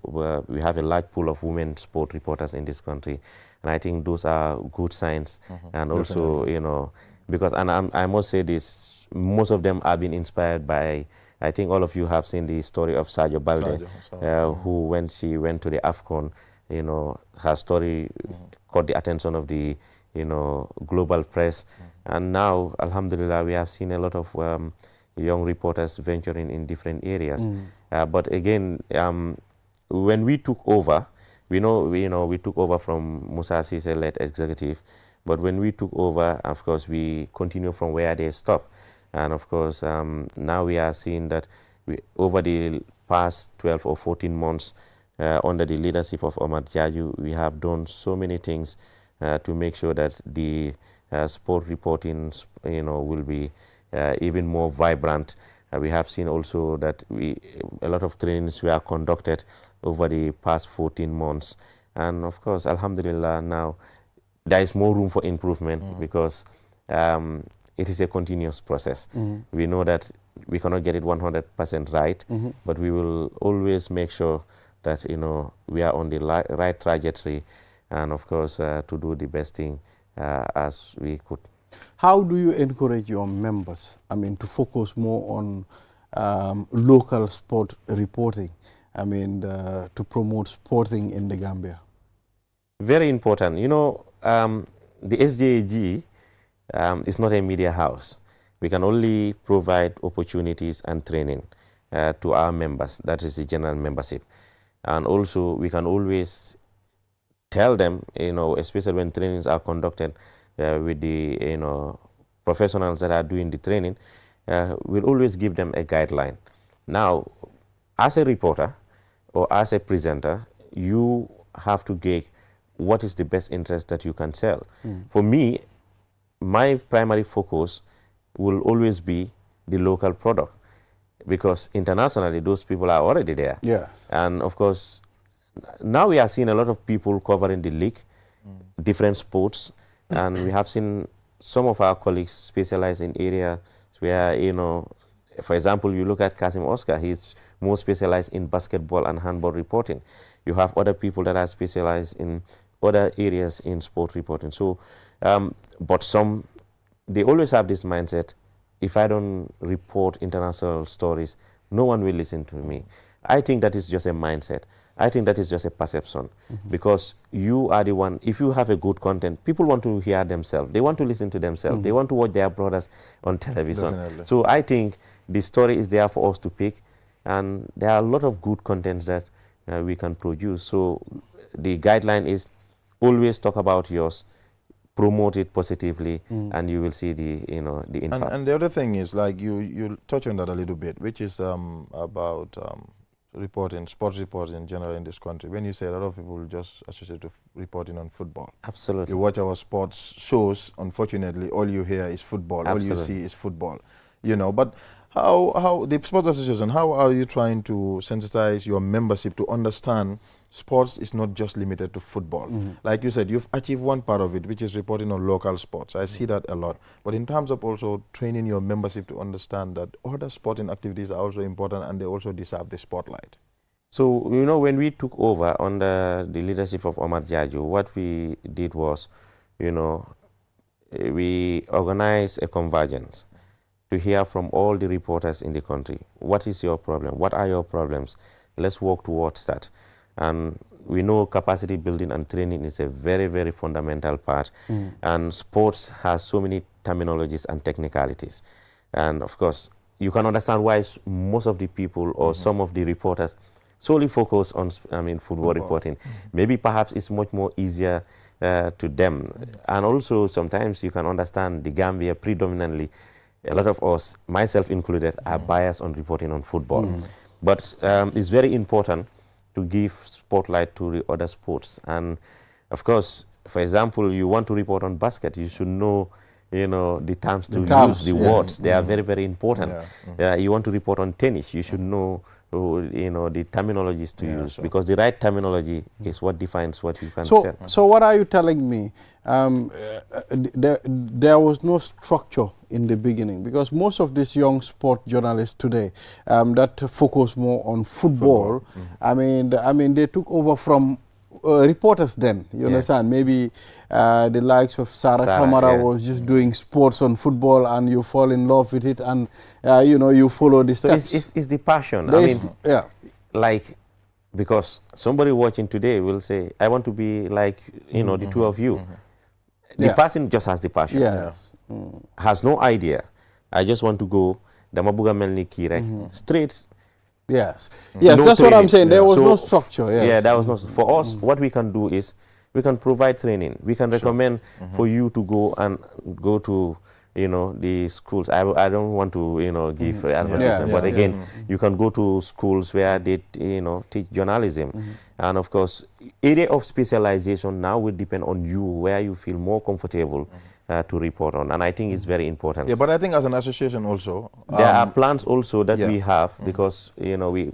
we have a large pool of women sport reporters in this country. And I think those are good signs. And also, because, and I must say this, most of them have been inspired by, I think all of you have seen the story of Sadio Balde, who, when she went to the AFCON, her story caught the attention of the, global press. And now, alhamdulillah, we have seen a lot of young reporters venturing in different areas. But again, when we took over, we took over from Musa Sise-led executive. But when we took over, of course, we continue from where they stopped. And of course, now we are seeing that over the past 12 or 14 months, under the leadership of Omar Jaju, we have done so many things to make sure that the sport reporting, will be even more vibrant. We have seen also that a lot of trainings were conducted over the past 14 months. And of course, alhamdulillah, now there is more room for improvement because it is a continuous process. We know that we cannot get it 100% right, but we will always make sure that we are on the right trajectory, and of course to do the best thing as we could. How do you encourage your members, to focus more on local sport reporting, to promote sporting in the Gambia? Very important. The SJAG is not a media house. We can only provide opportunities and training to our members. That is the general membership. And also, we can always tell them, especially when trainings are conducted with the professionals that are doing the training, we'll always give them a guideline. Now, as a reporter or as a presenter, you have to gauge what is the best interest that you can sell. For me, my primary focus will always be the local product, because internationally those people are already there. Yes. And of course, now we are seeing a lot of people covering the league, different sports, and we have seen some of our colleagues specialize in areas where, for example, you look at Kasim Oscar, he's more specialized in basketball and handball reporting. You have other people that are specialized in other areas in sport reporting. So, but some, they always have this mindset, if I don't report international stories, no one will listen to me. I think that is just a mindset. I think that is just a perception, because you are the one, if you have a good content, people want to hear themselves. They want to listen to themselves. They want to watch their brothers on television. Definitely. So I think the story is there for us to pick, and there are a lot of good contents that we can produce. So the guideline is always talk about yours, promote it positively, and you will see the the impact. And the other thing is, like you touch on that a little bit, which is about reporting, sports reporting in general in this country. When you say, a lot of people just associate with reporting on football. Absolutely. You watch our sports shows, unfortunately, all you hear is football. Absolutely. All you see is football. You know, but how the sports association, how are you trying to sensitize your membership to understand sports is not just limited to football? Like you said, you've achieved one part of it, which is reporting on local sports. I see that a lot. But in terms of also training your membership to understand that other sporting activities are also important and they also deserve the spotlight. So, you know, when we took over under the leadership of Omar Jaju, what we did was, you know, we organized a convergence to hear from all the reporters in the country. What is your problem? What are your problems? Let's work towards that. And we know capacity building and training is a very, very fundamental part. And sports has so many terminologies and technicalities. And of course, you can understand why most of the people or some of the reporters solely focus on, football reporting. Maybe perhaps it's much more easier to them. And also sometimes you can understand the Gambia predominantly, a lot of us, myself included, are biased on reporting on football. But it's very important to give spotlight to the other sports. And of course, for example, you want to report on basket, you should know, you know, the terms to use, the words. They are very, very important. You want to report on tennis, you should know, you know, the terminologies to use, because the right terminology is what defines what you can say. So what are you telling me? There was no structure in the beginning, because most of these young sport journalists today that focus more on football, I mean, they took over from reporters then, you understand? Maybe the likes of Sarah Kamara was just doing sports on football, and you fall in love with it, and you know, you follow the steps. So it's the passion. Like, because somebody watching today will say, I want to be like, you know, the two of you. The person just has the passion. Has no idea. I just want to go, Damabuga Melni Kirek, straight. Yes, that's what I'm saying. There was no structure. Yeah, there was no. For us, what we can do is we can provide training. We can recommend for you to go to, you know, the schools. I don't want to, you know, give advertisement, but again, you can go to schools where they, you know, teach journalism. And of course, area of specialization now will depend on you, where you feel more comfortable to report on. And I think it's very important. Yeah, but I think as an association also, there are plans also that we have, because, you know, we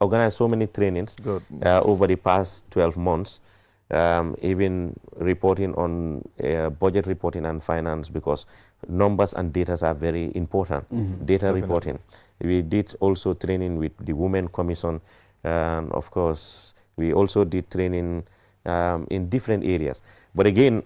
organize so many trainings over the past 12 months, even reporting on budget reporting and finance, because numbers and data are very important. Data reporting. We did also training with the Women Commission, and of course, we also did training in different areas. But again,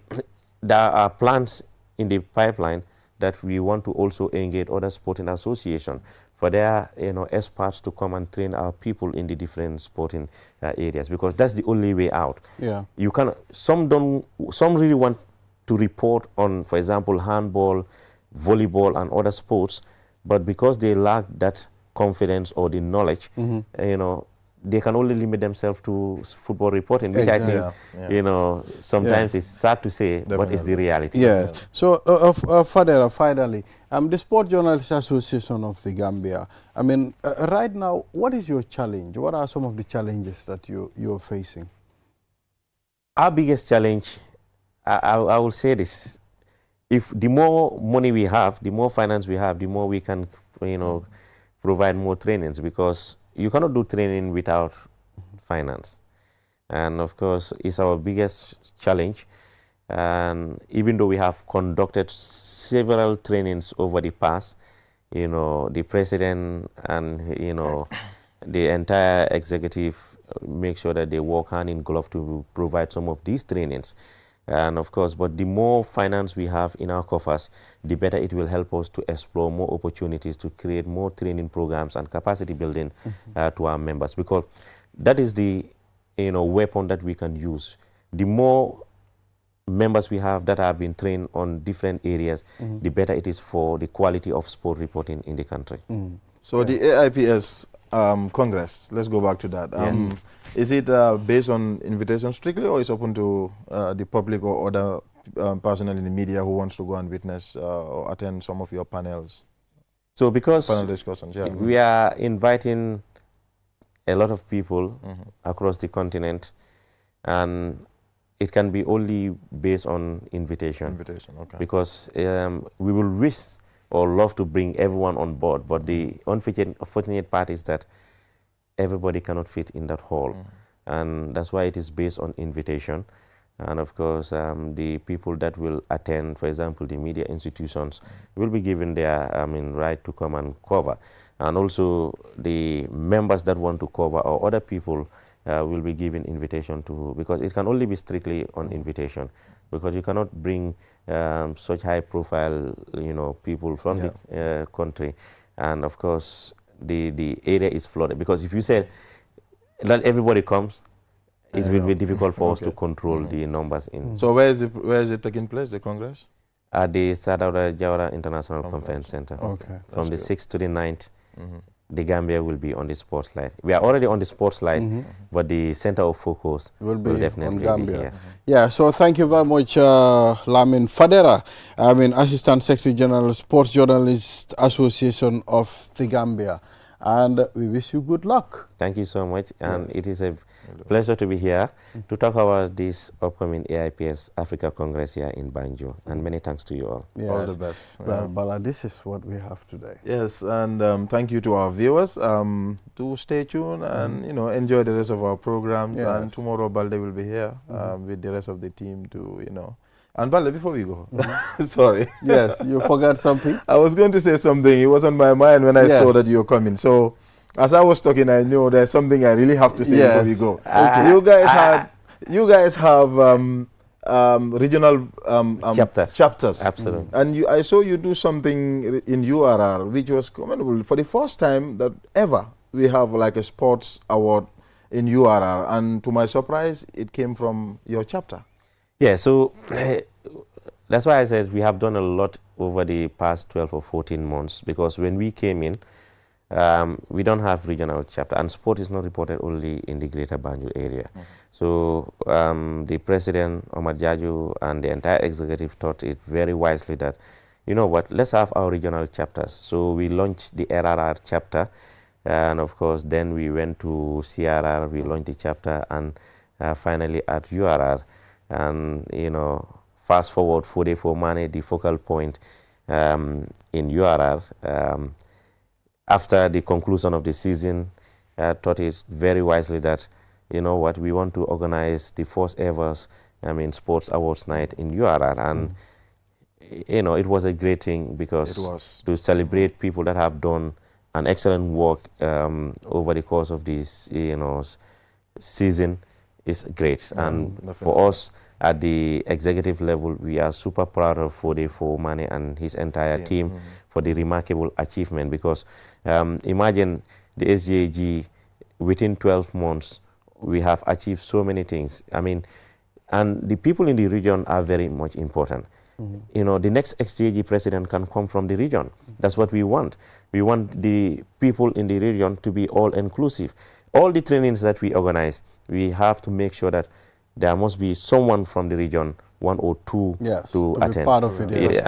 there are plans in the pipeline that we want to also engage other sporting associations for their, you know, experts to come and train our people in the different sporting areas, because that's the only way out. You can. Some really want to report on, for example, handball, volleyball, and other sports, but because they lack that confidence or the knowledge, you know, they can only limit themselves to football reporting, which I think, you know, sometimes it's sad to say, but it's the reality. So, Fadera, finally, the Sport Journalists Association of the Gambia, I mean, right now, what is your challenge? What are some of the challenges that you're facing? Our biggest challenge, I will say this, if the more money we have, the more finance we have, the more we can, you know, provide more trainings, because you cannot do training without finance. And of course, it's our biggest challenge. And even though we have conducted several trainings over the past, you know, the president and, you know, the entire executive make sure that they work hand in glove to provide some of these trainings. And of course, but the more finance we have in our coffers, the better it will help us to explore more opportunities to create more training programs and capacity building to our members, because that is the, you know, weapon that we can use. The more members we have that have been trained on different areas, the better it is for the quality of sport reporting in the country. So the AIPS Congress, let's go back to that. Is it based on invitation strictly, or is open to the public or other personnel in the media who wants to go and witness or attend some of your panels? So because panel discussions, we are inviting a lot of people across the continent, and it can be only based on invitation. Okay. Because we will wish or love to bring everyone on board, but the unfortunate part is that everybody cannot fit in that hall, and that's why it is based on invitation. And of course, the people that will attend, for example, the media institutions, will be given their right to come and cover. And also the members that want to cover or other people will be given invitation to, because it can only be strictly on invitation, because you cannot bring such high profile, people from the country. And of course, the area is flooded, because if you say that everybody comes, it will be difficult for us to control the numbers in. So where is it taking place, the Congress? At the Sadauda Jawara International Conference Center. Okay. From the 6th to the 9th, the Gambia will be on the spotlight. We are already on the spotlight, but the center of focus will definitely be here. Yeah, so thank you very much, Lamin Fadera, Assistant Secretary General, Sports Journalists Association of the Gambia. And we wish you good luck. Thank you so much. And it is a pleasure to be here to talk about this upcoming AIPS Africa Congress here in Banjul. And many thanks to you all. Yes. All the best. Well, Bala, this is what we have today. Yes, and thank you to our viewers. To stay tuned and enjoy the rest of our programs. Yes. And tomorrow Balde will be here with the rest of the team to And Balde, before we go, sorry. Yes, you forgot something? I was going to say something. It was on my mind when I saw that you were coming. So as I was talking, I knew there's something I really have to say before we go. You guys have regional chapters. Absolutely. And I saw you do something in URR, which was commendable. For the first time that ever we have like a sports award in URR. And to my surprise, it came from your chapter. Yeah, so that's why I said we have done a lot over the past 12 or 14 months, because when we came in, we don't have regional chapter, and sport is not reported only in the greater Banjul area. So the president, Omar Jaju, and the entire executive thought it very wisely that, let's have our regional chapters. So we launched the RRR chapter, and of course, then we went to CRR, we launched the chapter, and finally at URR. And, fast forward 44 Mane, the focal point in URR. After the conclusion of the season, thought it very wisely that, we want to organize the first ever, sports awards night in URR. And, it was a great thing, because to celebrate people that have done an excellent work over the course of this, season is great. And for us at the executive level, we are super proud of Fode Mane and his entire team for the remarkable achievement, because imagine the SJG within 12 months, we have achieved so many things. And the people in the region are very much important. The next SJG president can come from the region. That's what we want. We want the people in the region to be all inclusive. All the trainings that we organize, we have to make sure that there must be someone from the region, one or two, to attend. Be part of it, yes.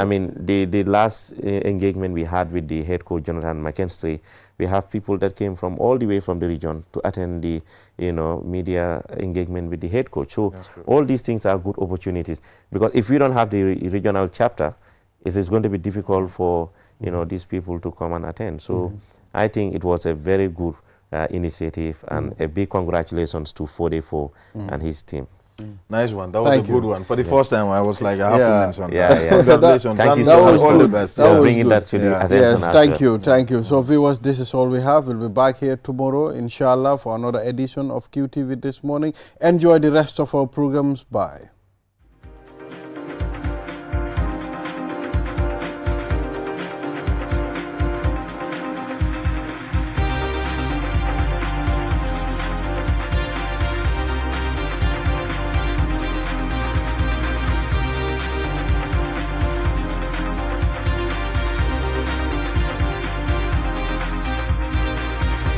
The last engagement we had with the head coach, Jonathan McKinstry, we have people that came from all the way from the region to attend the, media engagement with the head coach. So all these things are good opportunities, because if we don't have the regional chapter, it is going to be difficult for, these people to come and attend. So I think it was a very good initiative, and a big congratulations to Fode and his team. Nice one. That was a good one. For the first time, I was like, I have to mention that. Congratulations. Thank you so much. All the best. Bringing that to the attention. Yes, thank you. So viewers, this is all we have. We'll be back here tomorrow, inshallah, for another edition of QTV This Morning. Enjoy the rest of our programs. Bye.